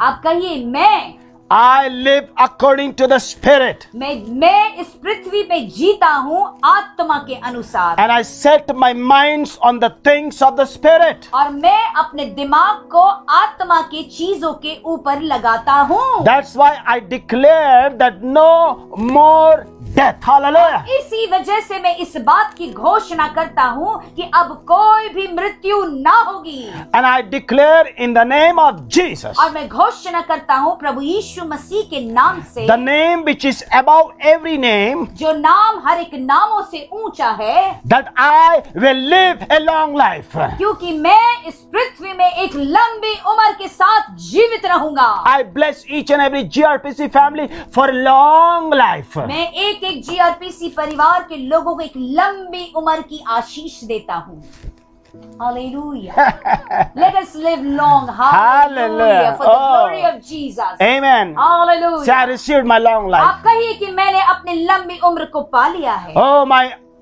आप कहिए मैं I live according to the Spirit. मैं इस पृथ्वी पे जीता हूँ आत्मा के अनुसार, And I set my minds on the things of the Spirit. और मैं अपने दिमाग को आत्मा के चीजों के ऊपर लगाता हूँ। That's why I declare that no more death. Hallelujah. इसी वजह से मैं इस बात की घोषणा करता हूँ कि अब कोई भी मृत्यु ना होगी। And I declare in the name of Jesus, और मैं घोषणा करता हूँ प्रभु यीशु मसीह के नाम से, the name which is above every name, जो नाम हर एक नामों से ऊंचा है, that I will live a long life. क्योंकि मैं इस पृथ्वी में एक लंबी उम्र के साथ जीवित रहूंगा। I bless each and every GRPC family for long life. मैं एक एक GRPC परिवार के लोगों को एक लंबी उम्र की आशीष देता हूँ। Hallelujah. Let us live long. Hallelujah. For the glory of Jesus. Amen. Hallelujah. Say, I received my long life. आप कहिए कि मैंने अपनी लंबी उम्र को पा लिया है। Oh,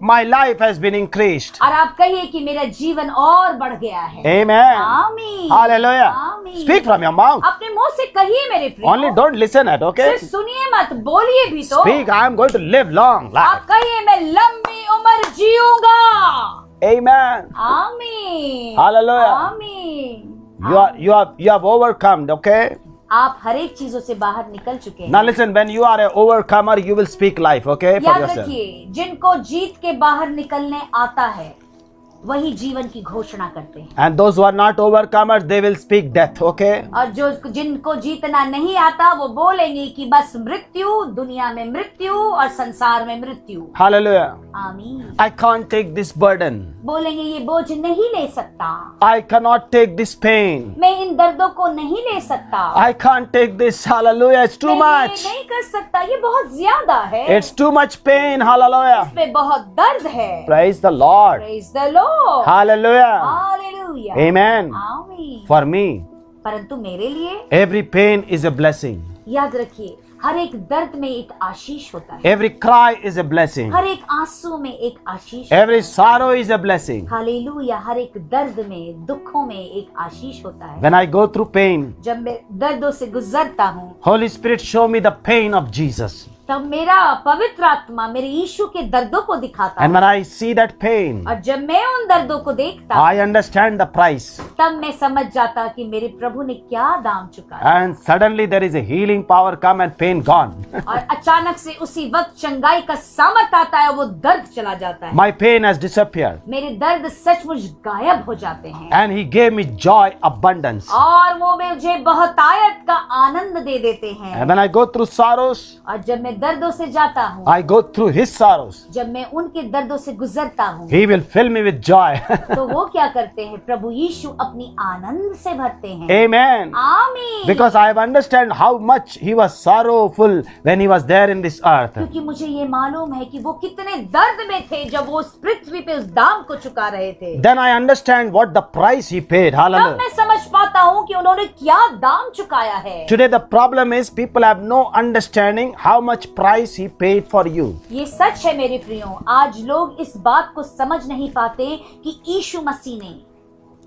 my life has been increased. और आप कहिए कि मेरा जीवन और बढ़ गया है। Amen. आमीन। Hallelujah. आमीन। Speak from your mouth. अपने मुंह से कहिए मेरे प्रिय। Only don't listen it, okay? सिर्फ सुनिए मत, बोलिए भी तो। Speak, I am going to live long life. आप कहिए मैं लंबी उम्र जीऊंगा। Amen. आमीन। Hallelujah. आमीन। You have overcome, okay? आप हर एक चीजों से बाहर निकल चुके हैं। Now listen, when you are an overcomer, you will speak life, okay? For याद yourself. रखिए, जिनको जीत के बाहर निकलने आता है वही जीवन की घोषणा करते हैं, And those who are not overcomers, they will speak death, okay? और जिनको जीतना नहीं आता वो बोलेंगे कि बस मृत्यु, दुनिया में मृत्यु और संसार में मृत्यु। Hallelujah. आमीन। I can't take this burden. बोलेंगे ये बोझ नहीं ले सकता, I cannot take this pain. मैं इन दर्दों को नहीं ले सकता, I can't take this. Hallelujah. It's too मैं ये much. नहीं कर सकता, ये बहुत ज्यादा है, It's too much pain. Hallelujah. इसमें बहुत दर्द है। Praise the Lord. Praise the Lord. Hallelujah. Hallelujah. Amen. आमीन। For me, परंतु मेरे लिए every pain is a blessing. याद रखिए, हर एक दर्द में एक आशीष होता है, Every cry is a blessing. हर एक आंसू में एक आशीष। Every sorrow is a blessing. Hallelujah. हर एक दर्द में, दुखों में एक आशीष होता है। When I go through pain, जब मैं दर्दों से गुजरता हूँ Holy Spirit show me the pain of Jesus. तब मेरा पवित्र आत्मा मेरे यीशु के दर्दों को दिखाता And है, when I see that pain, और जब मैं उन दर्दों को देखता I understand the price. तब मैं समझ जाता कि मेरे प्रभु ने क्या दाम चुकाया, And suddenly there is a healing power come and pain gone. और अचानक से उसी वक्त चंगाई का सामर्थ आता है और वो दर्द चला जाता है। My pain has disappeared. मेरे दर्द सचमुच गायब हो जाते हैं, And He gave me joy, abundance. और वो मुझे बहुतायत का आनंद दे देते हैं। And when I go through sorrows, और जब मैं दर्दों से जाता हूँ, I go through His sorrows. जब मैं उनके दर्दों से गुजरता हूँ, He will fill me with joy. तो वो क्या करते हैं? प्रभु यीशु अपनी आनंद से भरते हैं। Amen. आमीन। Because I have understand how much He was sorrowful when He was there in this earth. क्योंकि मुझे ये मालूम है कि वो कितने दर्द में थे जब वो उस पृथ्वी पे उस दाम को चुका रहे थे। Then I understand what the price He paid. तब Hallelujah. मैं समझ पाता हूँ कि उन्होंने क्या दाम चुकाया है। Today the problem is people have no understanding how much price He paid for you. ये सच है मेरे प्रियो, आज लोग इस बात को समझ नहीं पाते कि यीशु मसीह ने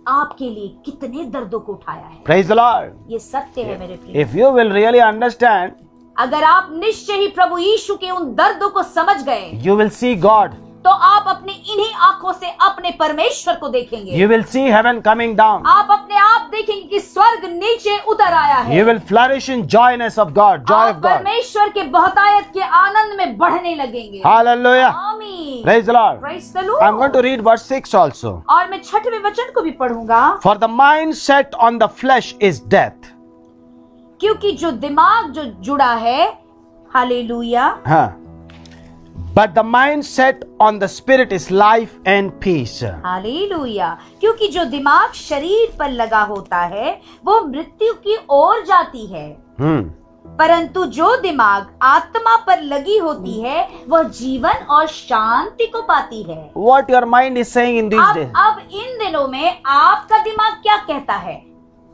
आपके लिए कितने दर्दों को उठाया है। Praise the Lord. ये सत्य है मेरे प्रियो। If you will really understand, अगर आप निश्चय ही प्रभु यीशु के उन दर्दों को समझ गए you will see God. तो आप अपनी इन्हीं आंखों से अपने परमेश्वर को देखेंगे। You will see heaven coming down. आप अपने आप देखेंगे कि स्वर्ग नीचे उतर आया है। You will flourish in joyness of God, joy आप of God. परमेश्वर के बहुतायत के आनंद में बढ़ने लगेंगे। Hallelujah. आमीन। Praise the Lord. Praise the Lord। I'm going to read verse 6 also. और मैं 6वें वचन को भी पढ़ूंगा। For the mind set on the flesh is death. क्योंकि जो दिमाग जो जुड़ा है, hallelujah, But the mind set on the spirit is life and peace. Hallelujah, क्योंकि जो दिमाग शरीर पर लगा होता है वो मृत्यु की ओर जाती है, परंतु जो दिमाग आत्मा पर लगी होती है वह जीवन और शांति को पाती है। What your mind is saying in these days? अब इन दिनों में आपका दिमाग क्या कहता है?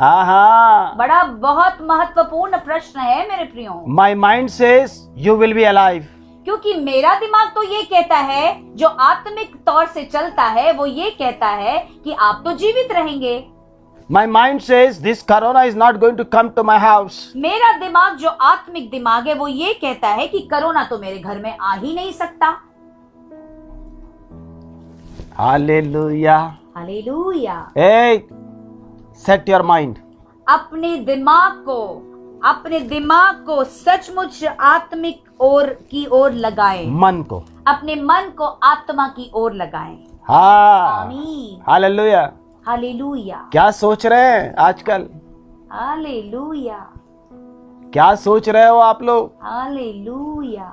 Aha. बड़ा बहुत महत्वपूर्ण प्रश्न है मेरे प्रियो। My mind says you will be alive. क्योंकि मेरा दिमाग तो ये कहता है, जो आत्मिक तौर से चलता है वो ये कहता है कि आप तो जीवित रहेंगे। My mind says this corona is not going to come to my house. मेरा दिमाग जो आत्मिक दिमाग है वो ये कहता है कि कोरोना तो मेरे घर में आ ही नहीं सकता। Hallelujah. Hallelujah. Hey, set your mind. अपने दिमाग को सचमुच आत्मिक की ओर लगाएं। मन को। अपने मन को आत्मा की ओर लगाएं। हाँ। आमीन। हालेलुया। हालेलुया। क्या सोच रहे हैं आजकल? हालेलुया। क्या सोच रहे हो आप लोग? हालेलुया।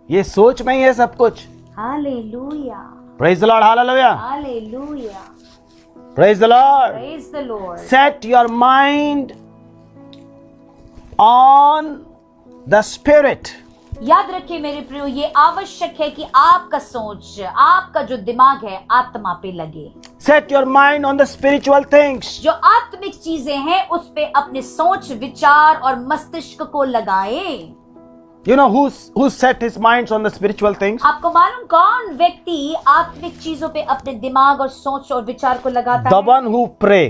ये सोच में ही है सब कुछ। Hallelujah. Praise the Lord. Hallelujah. Hallelujah. Praise the Lord. Praise the Lord. Set your mind on the Spirit. याद रखिए मेरे प्रियो, ये आवश्यक है कि आपका सोच, आपका जो दिमाग है आत्मा पे लगे। Set your mind on the spiritual things. जो आत्मिक चीजें हैं उस पे अपने सोच, विचार और मस्तिष्क को लगाएं। You know who set his minds on the spiritual things? आपको मालूम कौन व्यक्ति आत्मिक चीजों पे अपने दिमाग और सोच और विचार को लगाता The है? one who pray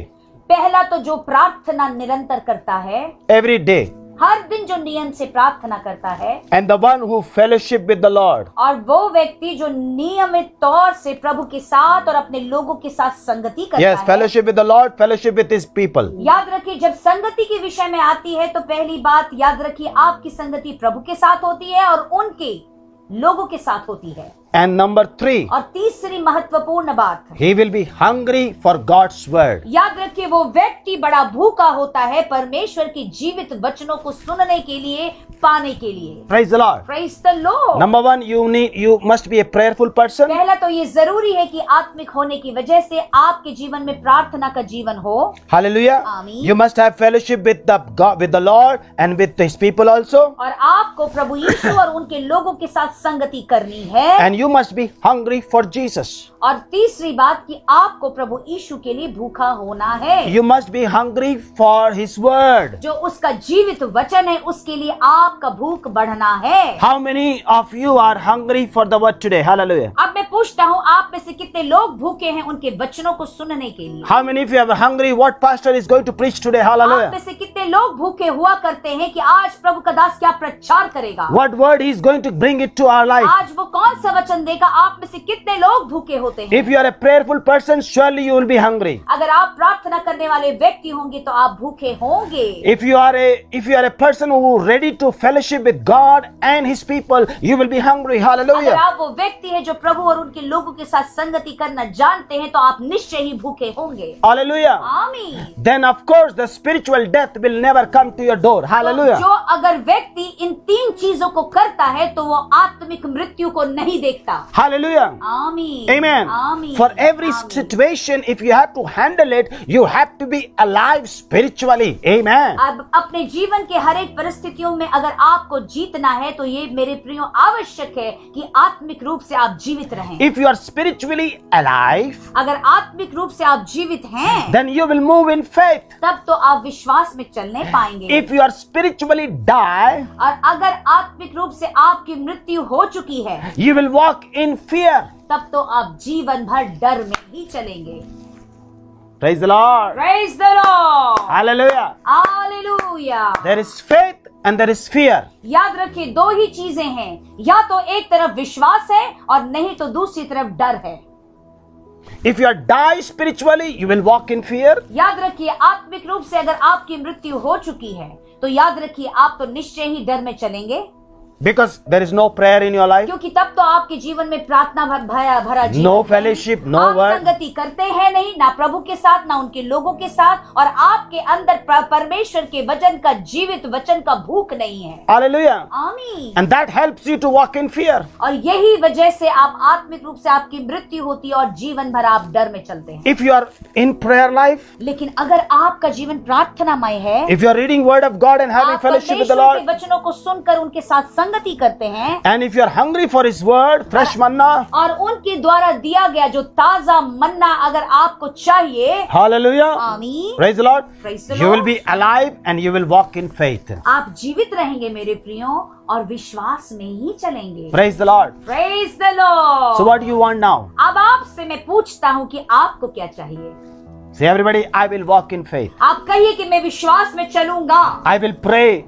पहला तो जो प्रार्थना निरंतर करता है, every day. हर दिन जो नियम से प्रार्थना करता है, And the one who fellowship with the Lord. और वो व्यक्ति जो नियमित तौर से प्रभु के साथ और अपने लोगों के साथ संगति करता Yes, है। fellowship with the Lord, fellowship with his people. याद रखिए जब संगति के विषय में आती है तो पहली बात याद रखिए आपकी संगति प्रभु के साथ होती है और उनके लोगों के साथ होती है। And number 3, और तीसरी महत्वपूर्ण बात, he will be hungry for God's word. याद रखिए वो व्यक्ति बड़ा भूखा होता है परमेश्वर के जीवित वचनों को सुनने के लिए, पाने के लिए। Praise the Lord. Praise the Lord. Number 1, you must be a prayerful person. पहला तो ये जरूरी है कि आत्मिक होने की वजह से आपके जीवन में प्रार्थना का जीवन हो। Hallelujah. आमीन। You must have fellowship with the Lord and with his people also. और आपको प्रभु यीशु और उनके लोगों के साथ संगति करनी है। And you must be hungry for Jesus. और तीसरी बात कि आपको प्रभु यीशु के लिए भूखा होना है। You must be hungry for his word. जो उसका जीवित वचन है उसके लिए आपका भूख बढ़ना है। How many of you are hungry for the word today? Hallelujah. अब मैं पूछता हूँ आप में से कितने लोग भूखे हैं उनके वचनों को सुनने के लिए? How many of you are hungry what pastor is going to preach today? आप Hallelujah. में से कितने लोग भूखे हुआ करते हैं कि आज प्रभु का दास क्या प्रचार करेगा? What word he is going to bring it to our life? आज वो कौन सा वचन देगा? आप में से कितने लोग भूखे होते हैं? If you are a prayerful person, surely you will be hungry. अगर आप प्रार्थना करने वाले व्यक्ति होंगे तो आप भूखे होंगे। If you are a person who is ready to fellowship with God and his people, you will be hungry. अगर Hallelujah. आप वो व्यक्ति है जो प्रभु और उनके लोगों के साथ संगति करना जानते हैं तो आप निश्चय ही भूखे होंगे। Hallelujah. आमीन। Then of course the spiritual death will never come to your door. Hallelujah. जो अगर व्यक्ति इन तीन चीजों को करता है तो वो आत्मिक मृत्यु को नहीं देखता। Hallelujah. आमीन। Amen. आमीन। For every आमीन। situation, if you have to handle it, you have to be alive spiritually. Amen. अब अपने जीवन के हर एक परिस्थितियों में अगर आपको जीतना है तो ये मेरे प्रियो आवश्यक है कि आत्मिक रूप से आप जीवित रहें। If you are spiritually alive, अगर आत्मिक रूप से आप जीवित हैं then you will move in faith. तब तो आप विश्वास में चलने पाएंगे। If you are spiritually die, और अगर आत्मिक रूप से आपकी मृत्यु हो चुकी है you will walk in fear. तब तो आप जीवन भर डर में ही चलेंगे। Praise the Lord. Praise the Lord. Hallelujah. Hallelujah. There is faith and there is fear. याद रखिए दो ही चीजें हैं, या तो एक तरफ विश्वास है और नहीं तो दूसरी तरफ डर है। If you are die spiritually, you will walk in fear. याद रखिए आत्मिक रूप से अगर आपकी मृत्यु हो चुकी है तो याद रखिए आप तो निश्चय ही डर में चलेंगे, Because there is no prayer in your life, क्योंकि तब तो आपके जीवन में प्रार्थना भरा जीवन no है। fellowship, no आप word. संगति करते हैं नहीं, ना प्रभु के साथ ना उनके लोगों के साथ, और आपके अंदर परमेश्वर के वचन का जीवित वचन का भूख नहीं है। Hallelujah. आमीन। And that helps you to walk in fear. और यही वजह से आप आत्मिक रूप से आपकी मृत्यु होती है और जीवन भर आप डर में चलते हैं। If you are in prayer life, लेकिन अगर आपका जीवन प्रार्थनामय है, if you are reading word of God and having आप fellowship with the परमेश्वर के Lord, वचनों को सुनकर उनके साथ संगति करते हैं, and if you are hungry for his word, fresh manna, और उनके द्वारा दिया गया जो ताजा मन्ना अगर आपको चाहिए, hallelujah, आमीन, praise the Lord, Praise the you will Lord. be alive and you will walk in faith. आप जीवित रहेंगे मेरे प्रियो और विश्वास में ही चलेंगे। Praise the Lord. Praise the Lord. So what do you want now? अब आपसे मैं पूछता हूँ कि आपको क्या चाहिए? Say everybody, I will walk in faith. आप कहिए कि मैं विश्वास में चलूंगा, I will pray.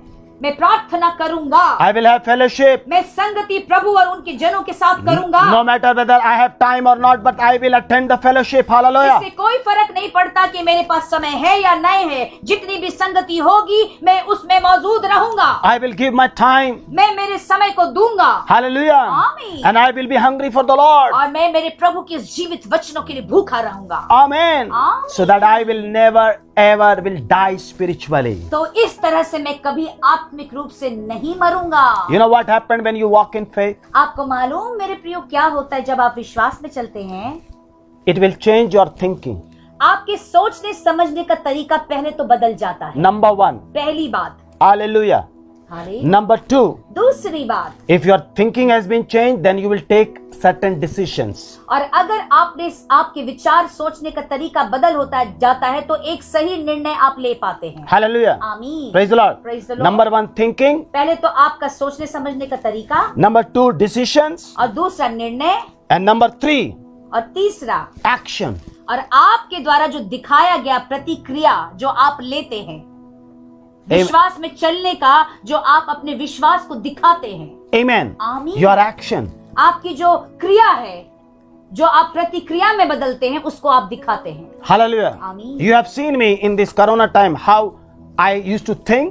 मैं प्रार्थना करूंगा, I will have fellowship. मैं संगति प्रभु और उनके जनों के साथ करूंगा। No matter whether I have time or not, but I will attend the fellowship. Hallelujah. इससे कोई फर्क नहीं पड़ता कि मेरे पास समय है या नहीं है, जितनी भी संगति होगी मैं उसमें मौजूद रहूंगा। I will give my time. मैं मेरे समय को दूंगा। Hallelujah. Amen. And I will be hungry for the Lord. और मैं मेरे प्रभु के जीवित वचनों के लिए भूखा रहूंगा। Amen. Amen. So that I will never ever will die spiritually. तो इस तरह से मैं कभी आत्मिक रूप से नहीं मरूंगा। You know what happened when you walk in faith? आपको मालूम मेरे प्रियो क्या होता है जब आप विश्वास में चलते हैं? It will change your thinking. आपके सोचने समझने का तरीका पहले तो बदल जाता है। Number one. पहली बात। Hallelujah. हाले। Number two. दूसरी बात, If your thinking has been changed, then you will take certain decisions. और अगर आपके विचार सोचने का तरीका बदल होता जाता है तो एक सही निर्णय आप ले पाते हैं। Hallelujah. आमीन। Praise the Lord. Praise the Lord. Number one, thinking. पहले तो आपका सोचने समझने का तरीका, Number two, decisions. और दूसरा निर्णय, And number three, और तीसरा action. और आपके द्वारा जो दिखाया गया प्रतिक्रिया जो आप लेते हैं, विश्वास में चलने का जो आप अपने विश्वास को दिखाते हैं। Amen. आमीन। Your action. आपकी जो क्रिया है, जो आप प्रतिक्रिया में बदलते हैं, उसको आप दिखाते हैं। Hallelujah. Amen. You have seen me in this Corona time, how I used to think,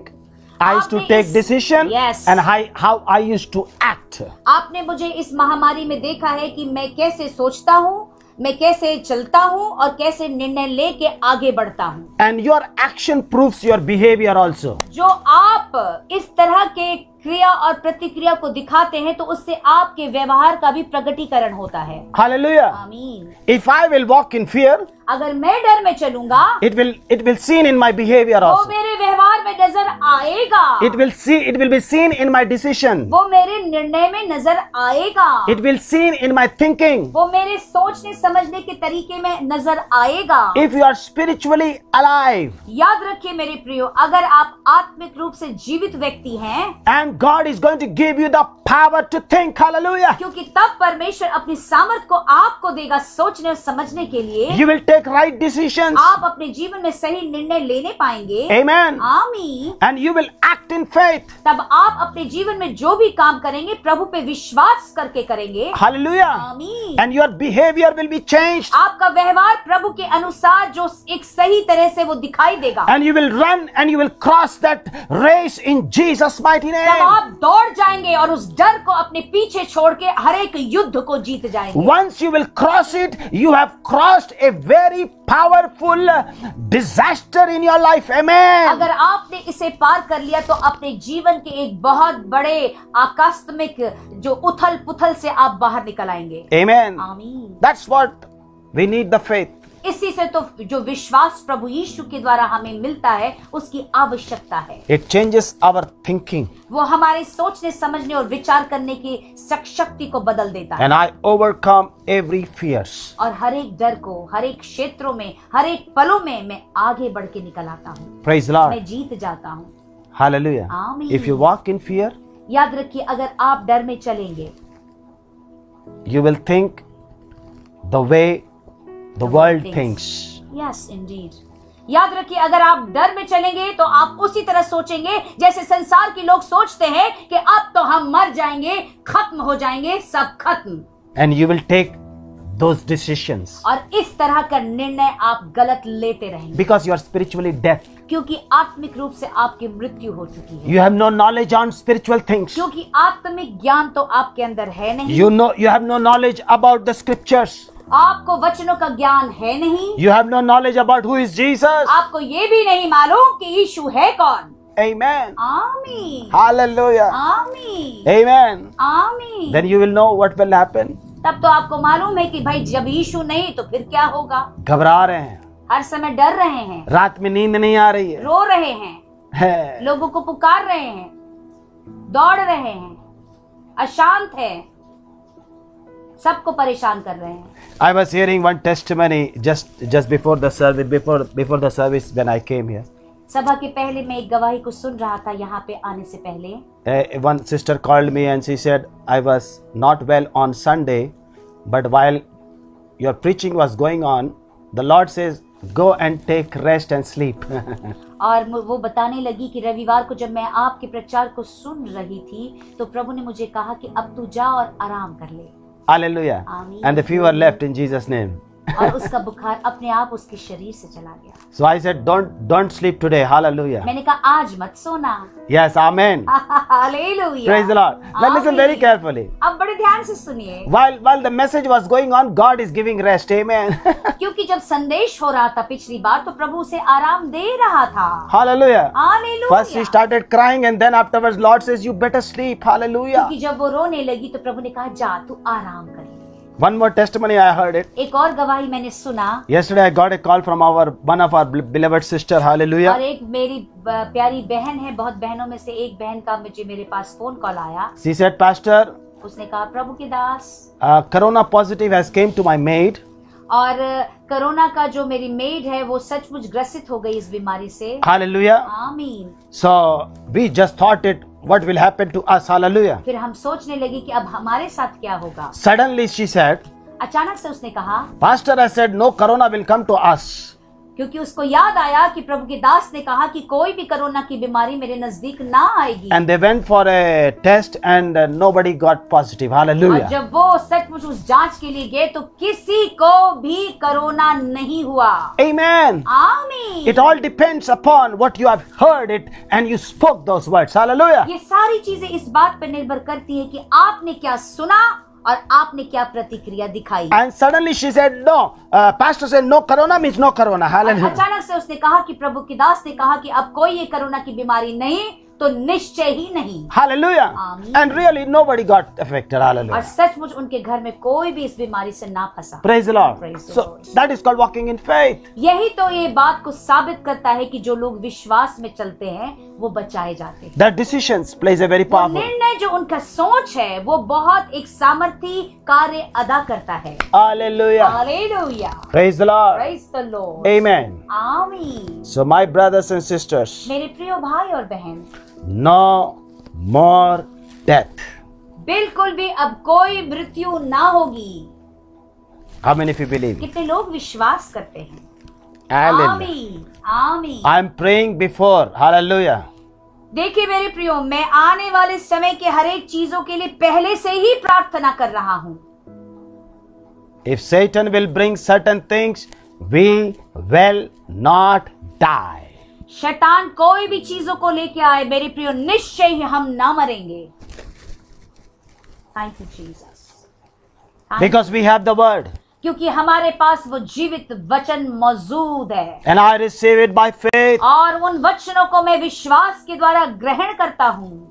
I used to आपने take इस- decision, Yes. and how I used to act. आपने मुझे इस महामारी में देखा है कि मैं कैसे सोचता हूँ, मैं कैसे चलता हूँ और कैसे निर्णय लेके आगे बढ़ता हूँ। And your action proves your behavior also. जो आप इस तरह के क्रिया और प्रतिक्रिया को दिखाते हैं तो उससे आपके व्यवहार का भी प्रकटीकरण होता है। Hallelujah. आमीन। If I will walk in fear, अगर मैं डर में चलूंगा it will seen in my behavior वो also. मेरे व्यवहार में नजर आएगा, It will be seen in my decision. वो मेरे निर्णय में नजर आएगा, It will seen in my thinking. वो मेरे सोचने समझने के तरीके में नजर आएगा। If you are spiritually alive याद रखिए मेरे प्रियो, अगर आप आत्मिक रूप से जीवित व्यक्ति हैं, and God is going to give you the power to think. Hallelujah. क्योंकि तब परमेश्वर अपनी सामर्थ को आपको देगा सोचने और समझने के लिए, You will take right decisions. आप अपने जीवन में सही निर्णय लेने पाएंगे। Amen. आमीन। And you will act in faith. तब आप अपने जीवन में जो भी काम करेंगे प्रभु पे विश्वास करके करेंगे। Hallelujah. आमीन। And your behavior will be changed. आपका व्यवहार प्रभु के अनुसार जो एक सही तरह से वो दिखाई देगा। And you will run and you will cross that race in Jesus' mighty तब name. आप दौड़ जाएंगे और उस डर को अपने पीछे छोड़ के हर एक युद्ध को जीत जाएंगे। Once you will cross it, you have crossed a very powerful disaster in your life. Amen. अगर आपने इसे पार कर लिया तो अपने जीवन के एक बहुत बड़े आकस्मिक जो उथल पुथल से आप बाहर निकल आएंगे। Amen. आमीन। That's what we need, the faith. इसी से तो जो विश्वास प्रभु यीशु के द्वारा हमें मिलता है उसकी आवश्यकता है। It changes our thinking. वो हमारे सोचने समझने और विचार करने की शक्ति को बदल देता है। And I overcome every fears. और हर एक डर को हर एक क्षेत्रों में हर एक पलों में मैं आगे बढ़ के निकल आता हूँ। Praise the Lord. मैं जीत जाता हूँ। Hallelujah. Amen. If you walk in fear, याद रखिए अगर आप डर में चलेंगे you will think the way the world thinks. Yes Indeed. याद रखिए अगर आप डर में चलेंगे तो आप उसी तरह सोचेंगे जैसे संसार के लोग सोचते हैं कि अब तो हम मर जाएंगे, खत्म हो जाएंगे, सब खत्म। And you will take those decisions और इस तरह का निर्णय आप गलत लेते रहेंगे because you are spiritually dead. क्योंकि आत्मिक रूप से आपकी मृत्यु हो चुकी है। You have no knowledge on spiritual things. क्योंकि आत्मिक ज्ञान तो आपके अंदर है नहीं। You have no knowledge about the scriptures. आपको वचनों का ज्ञान है नहीं। You have no knowledge about who is Jesus. आपको ये भी नहीं मालूम कि यीशु है कौन। Amen. आमीन। Hallelujah. आमीन। Amen. आमीन। Then you will know what will happen. तब तो आपको मालूम है कि भाई जब यीशु नहीं तो फिर क्या होगा। घबरा रहे हैं, हर समय डर रहे हैं, रात में नींद नहीं आ रही है, रो रहे हैं, लोगों को पुकार रहे हैं, दौड़ रहे हैं, अशांत है, सबको परेशान कर रहे हैं। I was hearing one testimony just before the service when I came here. सभा के पहले मैं एक गवाही को सुन रहा था यहाँ पे आने से पहले। One sister called me and she said, I was not well on Sunday, but while your preaching was going on, the Lord says, go and take rest and sleep. और वो बताने लगी कि रविवार को जब मैं आपके प्रचार को सुन रही थी तो प्रभु ने मुझे कहा कि अब तू जा और आराम कर ले। Hallelujah. Amen. And the fever left in Jesus' name. और उसका बुखार अपने आप उसके शरीर से चला गया। So I said, don't sleep today. Hallelujah. मैंने कहा आज मत सोना। Yes, amen. Hallelujah. Praise the Lord. Now listen very carefully. अब बड़े ध्यान से सुनिए। While the message was going on, God is giving rest. Amen. क्योंकि जब संदेश हो रहा था पिछली बार तो प्रभु उसे आराम दे रहा था। Hallelujah. Hallelujah. First she started crying and then afterwards Lord says you better sleep. Hallelujah. क्योंकि जब वो रोने लगी तो प्रभु ने कहा जा तू आराम कर ले। One more testimony I heard it. एक और गवाही मैंने सुना। Yesterday I got a call from one of our beloved sister. Hallelujah. और एक मेरी प्यारी बहन है, बहुत बहनों में से एक बहन का मुझे मेरे पास फोन कॉल आया। She said, Pastor, उसने कहा प्रभु के दास, corona positive has came to my maid. और कोरोना का जो मेरी मेड है वो सचमुच ग्रसित हो गई इस बीमारी से। Hallelujah. आमीन। So we just thought it, what will happen to us? Hallelujah. फिर हम सोचने लगे कि अब हमारे साथ क्या होगा। Suddenly she said, अचानक से उसने कहा, Pastor has said no corona will come to us. क्योंकि उसको याद आया कि प्रभु के दास ने कहा कि कोई भी कोरोना की बीमारी मेरे नजदीक ना आएगी। And they went for a test and nobody got positive. और Hallelujah. जब वो सचमुच उस जांच के लिए गए तो किसी को भी कोरोना नहीं हुआ। Amen. आमीन। It all depends upon what you have heard it and you spoke those words. Hallelujah. ये सारी चीजें इस बात पर निर्भर करती है कि आपने क्या सुना और आपने क्या प्रतिक्रिया दिखाई। And suddenly she said, no. Pastor said, no corona means no corona. Hallelujah. अचानक से उसने कहा कि प्रभु के दास ने कहा कि अब कोई ये कोरोना की बीमारी नहीं तो निश्चय ही नहीं। Hallelujah. Amen. And really nobody got affected. और Hallelujah. सचमुच उनके घर में कोई भी इस बीमारी से ना फंसा। Praise the Lord. Praise the So Lord. that is called walking in faith. यही तो ये बात को साबित करता है कि जो लोग विश्वास में चलते हैं वो बचाए जाते हैं। That decisions plays a very वो powerful. निर्णय जो उनका सोच है वो बहुत एक सामर्थी कार्य अदा करता है। Hallelujah. Hallelujah. Praise the Lord. Praise the Lord. Amen. आमीन। So my brothers and sisters, मेरे प्रिय भाई और बहन, no more death. बिल्कुल भी अब कोई मृत्यु ना होगी। How many of you believe? कितने लोग विश्वास करते हैं? Hallelujah. आमीन। आमीन। I am praying before. Hallelujah. देखिए मेरे प्रियो, मैं आने वाले समय के हर एक चीजों के लिए पहले से ही प्रार्थना कर रहा हूँ। If Satan will bring certain things, we will not die. शैतान कोई भी चीजों को लेके आए मेरे प्रियो, निश्चय ही हम ना मरेंगे। Thank you Jesus. Because we have the word. क्योंकि हमारे पास वो जीवित वचन मौजूद है। And I receive it by faith. और उन वचनों को मैं विश्वास के द्वारा ग्रहण करता हूँ।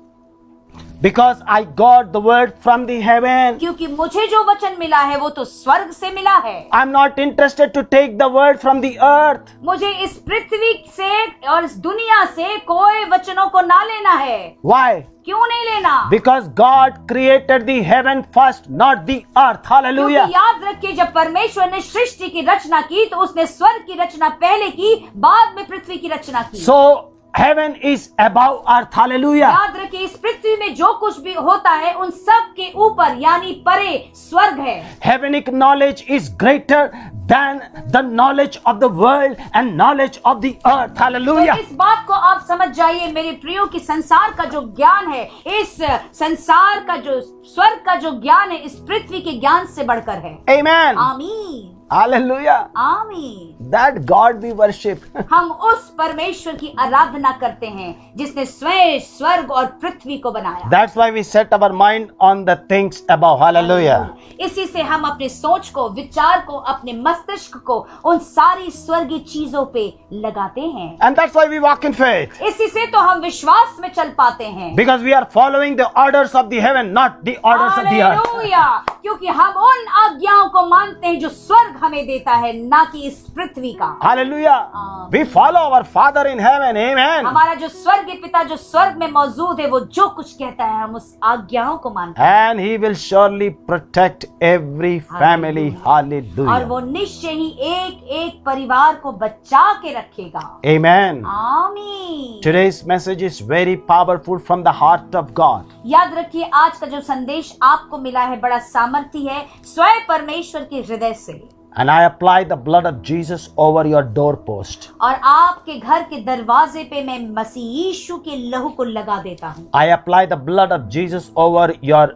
Because I got the word from the heaven. क्योंकि मुझे जो वचन मिला है वो तो स्वर्ग से मिला है। I'm not interested to take the word from the earth. मुझे इस पृथ्वी से और इस दुनिया से कोई वचनों को ना लेना है। Why? क्यों नहीं लेना? Because God created the heaven first, not the earth. Hallelujah. क्योंकि याद रखिए, जब परमेश्वर ने सृष्टि की रचना की तो उसने स्वर्ग की रचना पहले की, बाद में पृथ्वी की रचना की। So heaven is above earth. Hallelujah. याद रखिए, इस पृथ्वी में जो कुछ भी होता है उन सब के ऊपर यानी परे स्वर्ग है। Heavenly knowledge is greater than the knowledge of the world and knowledge of the earth. Hallelujah. तो इस बात को आप समझ जाइए मेरे प्रियो कि संसार का जो ज्ञान है, इस संसार का जो स्वर्ग का जो ज्ञान है, इस पृथ्वी के ज्ञान से बढ़कर है। Amen. आमीन। Hallelujah. आमीन। That God we worship. हम उस परमेश्वर की आराधना करते हैं जिसने स्वयं स्वर्ग और पृथ्वी को बनाया। That's why we set our mind on the things above. Hallelujah. इसी से हम अपने सोच को, विचार को, अपने मस्तिष्क को उन सारी स्वर्गीय चीजों पे लगाते हैं। And that's why we walk in faith. इसी से तो हम विश्वास में चल पाते हैं। Because we are following the orders of the heaven, not the orders of the earth. Hallelujah. क्योंकि हम उन आज्ञाओं को मानते हैं जो स्वर्ग हमें देता है, ना कि इस पृथ्वी का। Hallelujah. Amen. We follow our Father in heaven. Amen. हमारा जो स्वर्गीय पिता जो स्वर्ग में मौजूद है, वो जो कुछ कहता है हम उस आज्ञाओं को मानते हैं। And He will surely protect every family. और Hallelujah. वो निश्चय ही एक एक परिवार को बचा के रखेगा। Amen. आमीन। Today's message is very powerful from the heart of God. याद रखिए, आज का जो संदेश आपको मिला है बड़ा सामर्थी है स्वयं परमेश्वर के हृदय से। And I apply the blood of Jesus over your doorpost. और आपके घर के दरवाजे पे मैं मसीह यीशु के लहू को लगा देता हूँ। I apply the blood of Jesus over your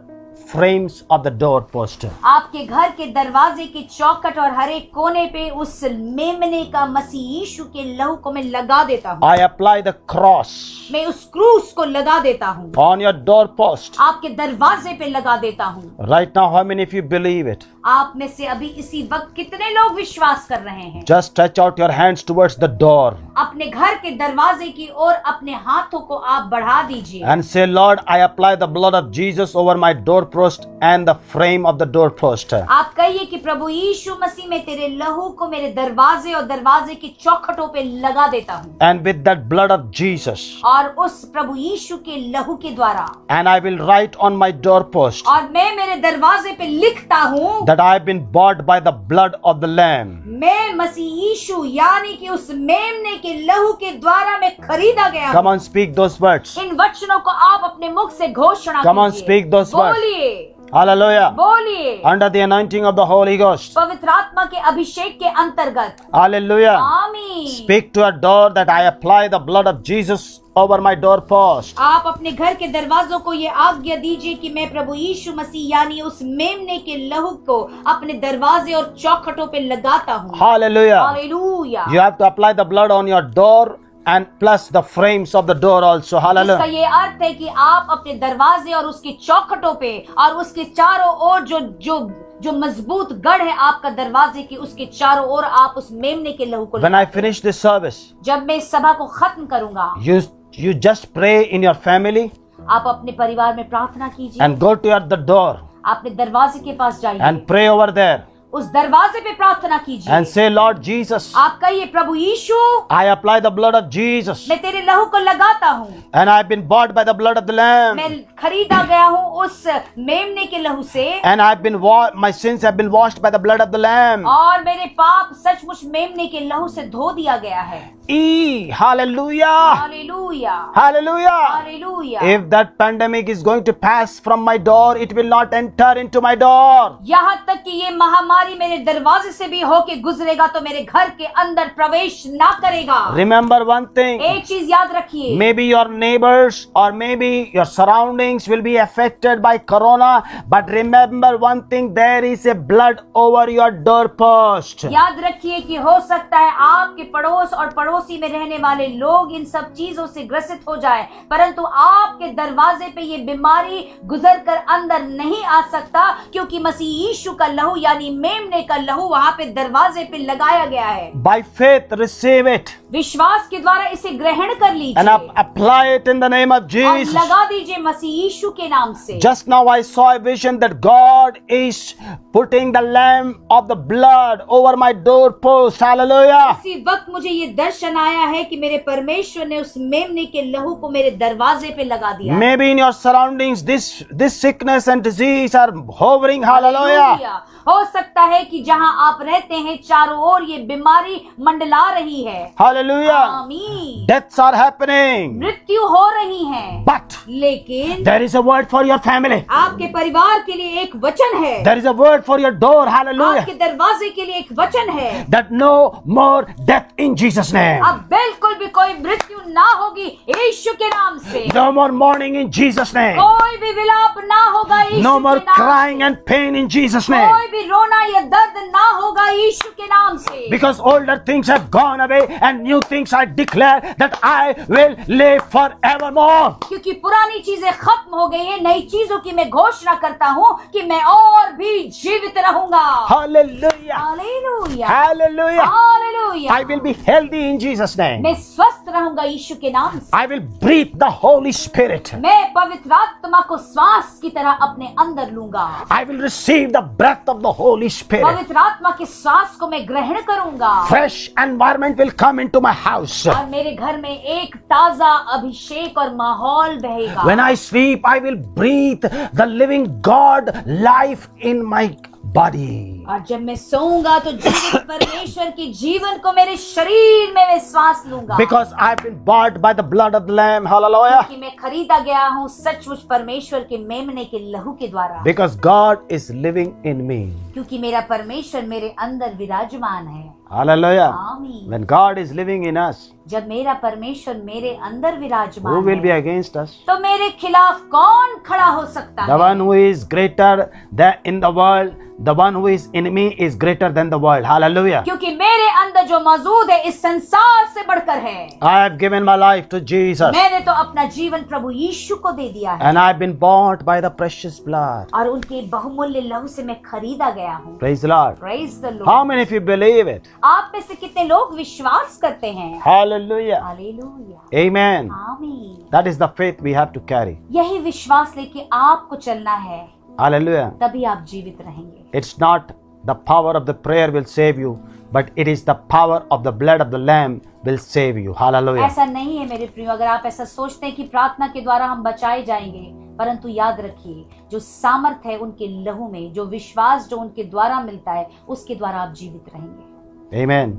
frames of the doorpost. आपके घर के दरवाजे की चौखट और हर एक कोने पे उस मेमने का मसीह यीशु के लहू को मैं लगा देता हूँ। I apply the cross मैं उस क्रूस को लगा देता हूँ, on your doorpost. आपके दरवाजे पे लगा देता हूँ। Right now, how many of you believe it? आप में से अभी इसी वक्त कितने लोग विश्वास कर रहे हैं? Just stretch out your hands towards the door अपने घर के दरवाजे की ओर अपने हाथों को आप बढ़ा दीजिए and say, Lord, I apply the blood of Jesus over my doorpost and the frame of the doorpost. आप कहिए कि प्रभु यीशु मसीह में तेरे लहू को मेरे दरवाजे और दरवाजे की चौखटों पे लगा देता हूँ। And with that blood of Jesus, और उस प्रभु यीशु के लहू के द्वारा and I will write on my doorpost और मैं मेरे दरवाजे पे लिखता हूँ that I have been bought by the blood of the Lamb. मैं मसीह यीशु यानी कि उस मेमने के लहू के द्वारा मैं खरीदा गया Come हूँ। on, speak those words. इन वचनों को आप अपने मुख से घोषणा Come on, कीजिए। speak those words. बोलिए Hallelujah. बोलिए Under the anointing of the Holy Ghost. पवित्र आत्मा के अभिषेक के अंतर्गत। Hallelujah. आमीन। Speak to a door that I apply the blood of Jesus over my doorpost. आप अपने घर के दरवाजों को ये आज्ञा दीजिए कि मैं प्रभु यीशु मसीह यानी उस मेमने के लहू को अपने दरवाजे और चौखटों पे लगाता हूँ। Hallelujah. Hallelujah. You have to apply the blood on your door and plus the frames of the door also. इसका Hallelujah. ये अर्थ है कि आप अपने दरवाजे और उसकी चौखटों पे और उसके चारों ओर जो मजबूत गढ़ है आपका दरवाजे की, उसके चारों ओर आप उस मेमने के लहू को When I finish this service, जब मैं इस सभा को खत्म करूंगा, you just pray in your family आप अपने परिवार में प्रार्थना कीजिए, and go to the door अपने दरवाजे के पास जाइए, and pray over there उस दरवाजे पे प्रार्थना कीजिए and say, Lord Jesus, आप कहिए प्रभु यीशु I apply the blood of Jesus मैं तेरे लहू को लगाता हूँ, and I've been bought by the blood of the Lamb मैं खरीदा गया हूँ उस मेमने के लहू से and my sins have been washed by the blood of the Lamb. और मेरे पाप सचमुच मेमने के लहू से धो दिया गया है। Hallelujah. Hallelujah Hallelujah. Hallelujah. If that pandemic is going to pass from my door, it will not enter into my door. यहाँ तक कि ये महामारी मेरे दरवाजे से भी होके गुजरेगा तो मेरे घर के अंदर प्रवेश ना करेगा। Remember one thing, एक चीज याद रखिए, maybe your neighbors or maybe your surroundings will be affected by corona, but remember one thing, there is a blood over your doorpost. याद रखिए कि हो सकता है आपके पड़ोस और पड़ोसी में रहने वाले लोग इन सब चीजों से ग्रसित हो जाए, परंतु आपके दरवाजे पे ये बीमारी गुजर कर अंदर नहीं आ सकता, क्योंकि मसीह यीशु का लहू यानी मेमने का लहू वहां पे दरवाजे पे लगाया गया है। By faith, receive it विश्वास के द्वारा इसे ग्रहण कर and लीजिए apply it in the name of और Jesus. लगा दीजिए मसीह यीशु के नाम से। Just now I saw a vision that God is putting the lamb of the blood over my doorpost. Hallelujah. इसी वक्त मुझे ये दर्शन आया है कि मेरे परमेश्वर ने उस मेमने के लहू को मेरे दरवाजे पे लगा दिया। Maybe in your surroundings this sickness and disease are hovering. Hallelujah. Hallelujah. हो सकता है कि जहां आप रहते हैं चारों ओर ये बीमारी मंडला रही है। Hallelujah. आमीन। Deaths are happening. मृत्यु हो रही है, But लेकिन there is a word for your family. आपके परिवार के लिए एक वचन है, There is a word for your door. Hallelujah. आपके दरवाजे के लिए एक वचन है। That no more death in Jesus' name. अब बिल्कुल भी कोई मृत्यु ना होगी यीशु के नाम से। No more mourning in Jesus' name. कोई भी विलाप ना होगा यीशु No more के नाम crying से। and pain in Jesus' कोई name. भी रोना या दर्द ना होगा यीशु के नाम से। Because older things have gone away and new things I declare that I will live forevermore. क्योंकि पुरानी चीजें खत्म हो गई हैं, नई चीजों की मैं घोषणा करता हूँ कि मैं और भी जीवित रहूंगा। Hallelujah. Hallelujah Hallelujah. Hallelujah. I will be healthy in Jesus' name. मैं स्वस्थ रहूंगा यीशु के नाम से। I will breathe the Holy Spirit. मैं पवित्र आत्मा को श्वास की तरह अपने अंदर लूंगा। I will receive the breath of the Holy Spirit. पवित्र आत्मा के श्वास को मैं ग्रहण करूंगा। Fresh environment will come into my house. और मेरे घर में एक ताजा अभिषेक और माहौल बहेगा। When I sleep, I will breathe the living God life in my body. और जब मैं सोऊंगा तो जीवित परमेश्वर के जीवन को मेरे शरीर में मैं श्वास लूंगा। Because I've been bought by the blood of the Lamb. Hallelujah. कि मैं खरीदा गया हूँ सचमुच परमेश्वर के मेमने के लहू के द्वारा। Because God is living in me. क्योंकि मेरा परमेश्वर मेरे अंदर विराजमान है। Hallelujah. आमीन। When God is living in us, जब मेरा परमेश्वर मेरे अंदर who विराजमान will be है, against us? तो मेरे खिलाफ कौन खड़ा हो सकता The है? one who is greater than in the world, the one who is in me is greater than the world. Hallelujah. क्योंकि मेरे अंदर जो मौजूद है इस संसार से बढ़कर है। I have given my life to Jesus, मैंने तो अपना जीवन प्रभु यीशु को दे दिया है and I've been bought by the precious blood. और उनके बहुमूल्य लहू से मैं खरीदा गया हूँ। Praise the Lord. Praise the Lord। How many of you believe it? आप में से कितने लोग विश्वास करते हैं? Hallelujah. हालेलुया। Amen. आमीन। That is the faith we have to carry. यही विश्वास लेके आपको चलना है, Hallelujah. तभी आप जीवित रहेंगे। It's not the power of the prayer will save you, but it is the power of the blood of the Lamb will save you. Hallelujah. ऐसा नहीं है मेरे प्रियो, अगर आप ऐसा सोचते हैं कि प्रार्थना के द्वारा हम बचाए जाएंगे, परंतु याद रखिए जो सामर्थ है उनके लहू में, जो विश्वास जो उनके द्वारा मिलता है उसके द्वारा आप जीवित रहेंगे। Amen.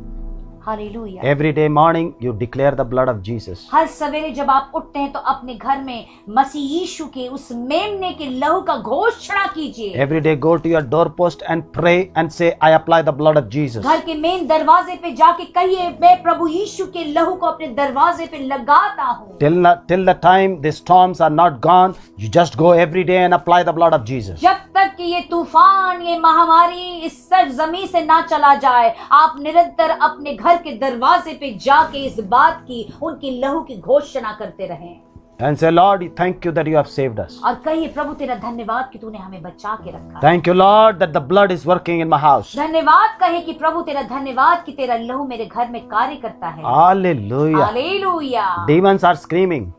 Hallelujah. Every day morning you declare the blood of Jesus. हर सवेरे जब आप उठते हैं तो अपने घर में मसीह यीशु के उस मेमने के लहू का घोषणा कीजिए। Every day go to your doorpost and pray and say, I apply the blood of Jesus. घर के मेन दरवाजे पे जाके कहिए, मैं प्रभु यीशु के लहू को अपने दरवाजे पे लगाता हूँ। Till the time the storms are not gone, you just go every day and apply the blood of Jesus. जब तक कि ये तूफान, ये महामारी इस सरजमी से ना चला जाए, आप निरंतर अपने घर के दरवाजे पे जाके इस बात की, उनकी लहू की घोषणा करते रहें। And say, Lord, thank you that you have saved us. और कहिए, प्रभु तेरा धन्यवाद कि तूने हमें बचा के रखा। Thank you, Lord, that the blood is working in my house. धन्यवाद कहे कि प्रभु तेरा धन्यवाद कि तेरा लहू मेरे घर में कार्य करता है। Hallelujah. Hallelujah. Demons are screaming.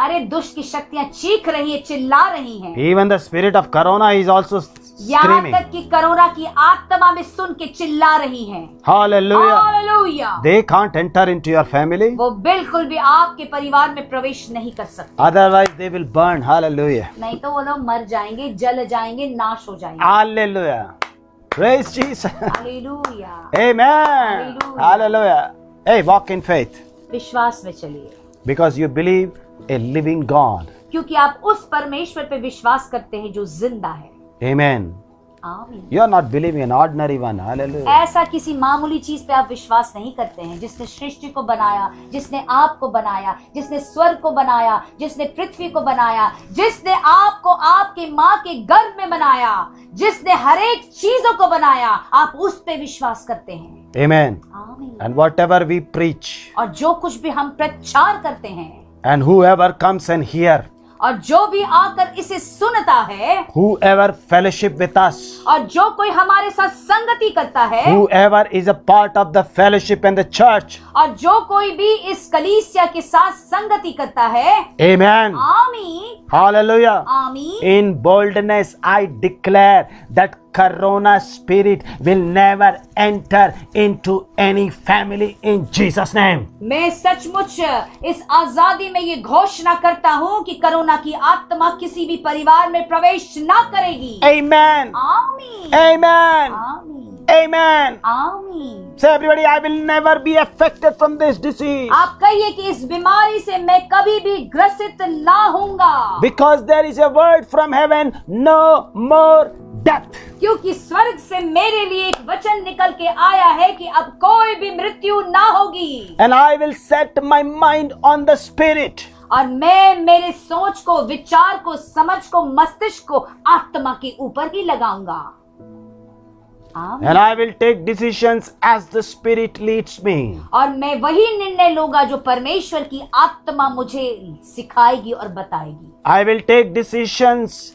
अरे दुष्ट की शक्तियां चीख रही है, चिल्ला रही हैं। Even the spirit of corona is also यहाँ screaming. तक कि कोरोना की आत्मा में सुन के चिल्ला रही हैं। Hallelujah. Hallelujah. They can't enter into your family. वो बिल्कुल भी आपके परिवार में प्रवेश नहीं कर सकते, Otherwise they will burn. Hallelujah. नहीं तो वो लोग मर जाएंगे, जल जाएंगे, नाश हो जाएंगे। Hallelujah. Praise Jesus. Hallelujah. Amen. Hallelujah. Hey, walk in faith. विश्वास में चलिए, Because you believe a living God. क्योंकि आप उस परमेश्वर पे विश्वास करते हैं जो जिंदा है। Amen. आमीन। You are not believing an ordinary one. Hallelujah. ऐसा किसी मामूली चीज पे आप विश्वास नहीं करते हैं। जिसने सृष्टि को बनाया, जिसने आपको बनाया, जिसने स्वर्ग को बनाया, जिसने पृथ्वी को बनाया, जिसने आपको आपके माँ के गर्भ में बनाया, जिसने हर एक चीजों को बनाया, आप उस पे विश्वास करते हैं। Amen. आमीन। And whatever we preach, और जो कुछ भी हम प्रचार करते हैं, and whoever comes and hear, और जो भी आकर इसे सुनता है, whoever fellowship with us, और जो कोई हमारे साथ संगति करता है, whoever is a part of the fellowship and the church, और जो कोई भी इस कलीसिया के साथ संगति करता है, Amen. आमीन। Hallelujah. आमीन। In boldness I declare that corona spirit will never enter into any family in Jesus name. मैं सचमुच इस आजादी में ये घोषणा करता हूँ कि कोरोना की आत्मा किसी भी परिवार में प्रवेश ना करेगी। Amen. आमीन। Amen. आमीन। Amen. आमीन। Say everybody, I will never be affected from this disease. आप कहिए कि इस बीमारी से मैं कभी भी ग्रसित ना होऊंगा, Because there is a word from heaven, no more death. क्योंकि स्वर्ग से मेरे लिए एक वचन निकल के आया है कि अब कोई भी मृत्यु ना होगी। And I will set my mind on the spirit. और मैं मेरे सोच को, विचार को, समझ को, मस्तिष्क को आत्मा के ऊपर ही लगाऊंगा। आमीन। And I will take decisions as the spirit leads me. और मैं वही निर्णय लूंगा जो परमेश्वर की आत्मा मुझे सिखाएगी और बताएगी। I will take decisions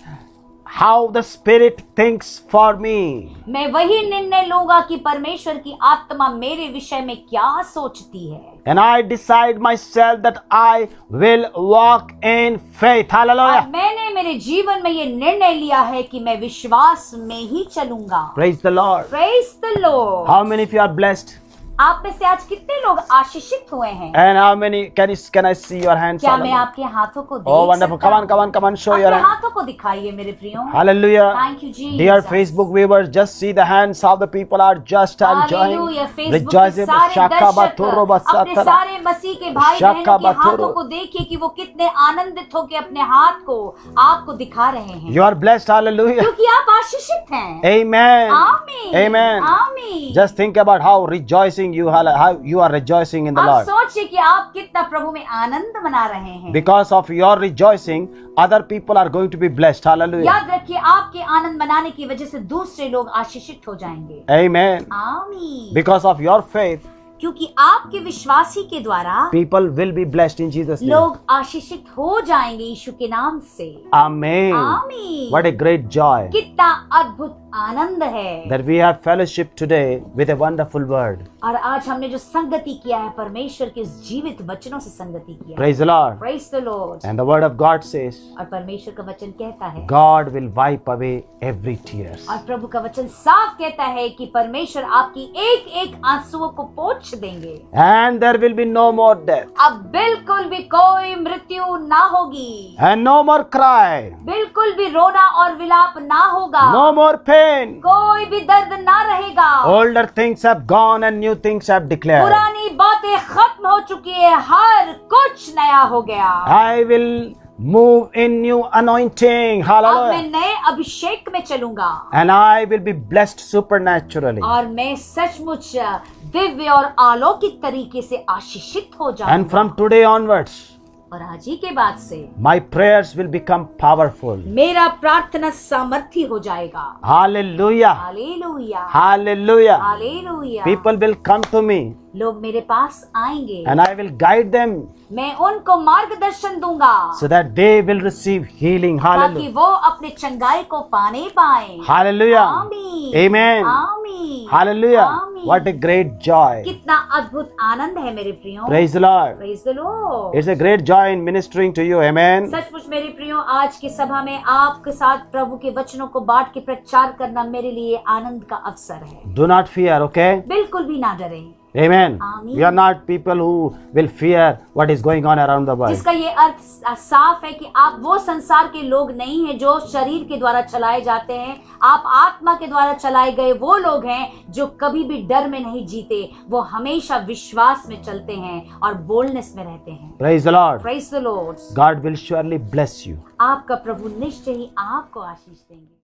how the spirit thinks for me. मैं वही निर्णय लूंगा कि परमेश्वर की आत्मा मेरे विषय में क्या सोचती है। And I decide myself that I will walk in faith. और Hallelujah. मैंने मेरे जीवन में ये निर्णय लिया है कि मैं विश्वास में ही चलूंगा। Praise the Lord. Praise the Lord। How many of you are blessed? आप में से आज कितने लोग आशीषित हुए हैं? And how many? Can I see your hands? क्या मैं आपके हाथों को देख Oh, wonderful! सकता हूं? Come on! Show your अपने hands. हाथों को दिखाइए मेरे प्रियो। Hallelujah! Thank you, Jesus. Dear Facebook viewers, just see the hands. How the people are just enjoying, Hallelujah. Facebook के rejoicing. सारे Shaka दर्शक batoro अपने basatara. सारे मसीह के भाई शक्का बहनों के बथुरो। हाथों को देखिए कि वो कितने आनंदित होकर अपने हाथ को आपको दिखा रहे हैं, You are blessed. Hallelujah! क्योंकि आप आशीषित हैं। Amen. आमीन। Amen. आमीन। Just think about how rejoicing how you are rejoicing in the आप Lord. सोचिए कि आप कितना प्रभु में आनंद मना रहे हैं। Because of your rejoicing, other people are going to be blessed. Hallelujah. याद रखिए, आपके आनंद मनाने की वजह से दूसरे लोग आशीषित हो जाएंगे। Amen. आमीन। Because of your faith, क्योंकि आपके विश्वास ही के द्वारा people will be blessed in Jesus' name. लोग आशीषित हो जाएंगे यीशु के नाम से। Amen. आमीन। What a great joy कितना अद्भुत आनंद है that we have fellowship today with a wonderful word. और आज हमने जो संगति किया है, परमेश्वर के इस जीवित वचनों से संगति किया है। Praise the Lord. Praise the Lord। And the word of God says, और परमेश्वर का वचन कहता है, God will wipe away every tear. और प्रभु का वचन साफ कहता है कि परमेश्वर आपकी एक एक आंसुओं को पोंछ देंगे। And there will be no more death. अब बिल्कुल भी कोई मृत्यु ना होगी, And no more cry. बिल्कुल भी रोना और विलाप ना होगा, No more pain. कोई भी दर्द ना रहेगा। Older things have gone and new things have declared. पुरानी बातें खत्म हो चुकी है, हर कुछ नया हो गया। I will move in new anointing. अब मैं Hallelujah. नए अभिषेक में चलूंगा And I will be blessed supernaturally. और मैं सचमुच दिव्य और अलौकिक तरीके से आशीषित हो And जाऊंगा। from today onwards, और आज ही के बाद से my prayers will become powerful. मेरा प्रार्थना सामर्थ्य हो जाएगा। Hallelujah. Hallelujah, Hallelujah. Hallelujah. People will come to me लोग मेरे पास आएंगे, and I will guide them मैं उनको मार्गदर्शन दूंगा so that they will receive healing. ताकि Hallelujah. वो अपने चंगाई को पाने पाए। Hallelujah. आमीन। Amen. आमीन। Hallelujah. आमीन। What a great joy. कितना अद्भुत आनंद है मेरे प्रियो। Praise the Lord. Praise the Lord। It's a great joy in ministering to you. Amen. सचमुच मेरे प्रियो, आज की सभा में आपके साथ प्रभु के वचनों को बांट के प्रचार करना मेरे लिए आनंद का अवसर है। Do not fear, okay? बिल्कुल भी ना डरें। Amen. Amen. We are not people who will fear what is going on around the world. जिसका ये अर्थ साफ है कि आप वो संसार के लोग नहीं हैं जो शरीर के द्वारा चलाए जाते हैं। आप आत्मा के द्वारा चलाए गए वो लोग हैं जो कभी भी डर में नहीं जीते, वो हमेशा विश्वास में चलते हैं और बोल्डनेस में रहते हैं। Praise the Lord. Praise the Lord। God will surely bless you. आपका प्रभु निश्चय ही आपको आशीष देंगे।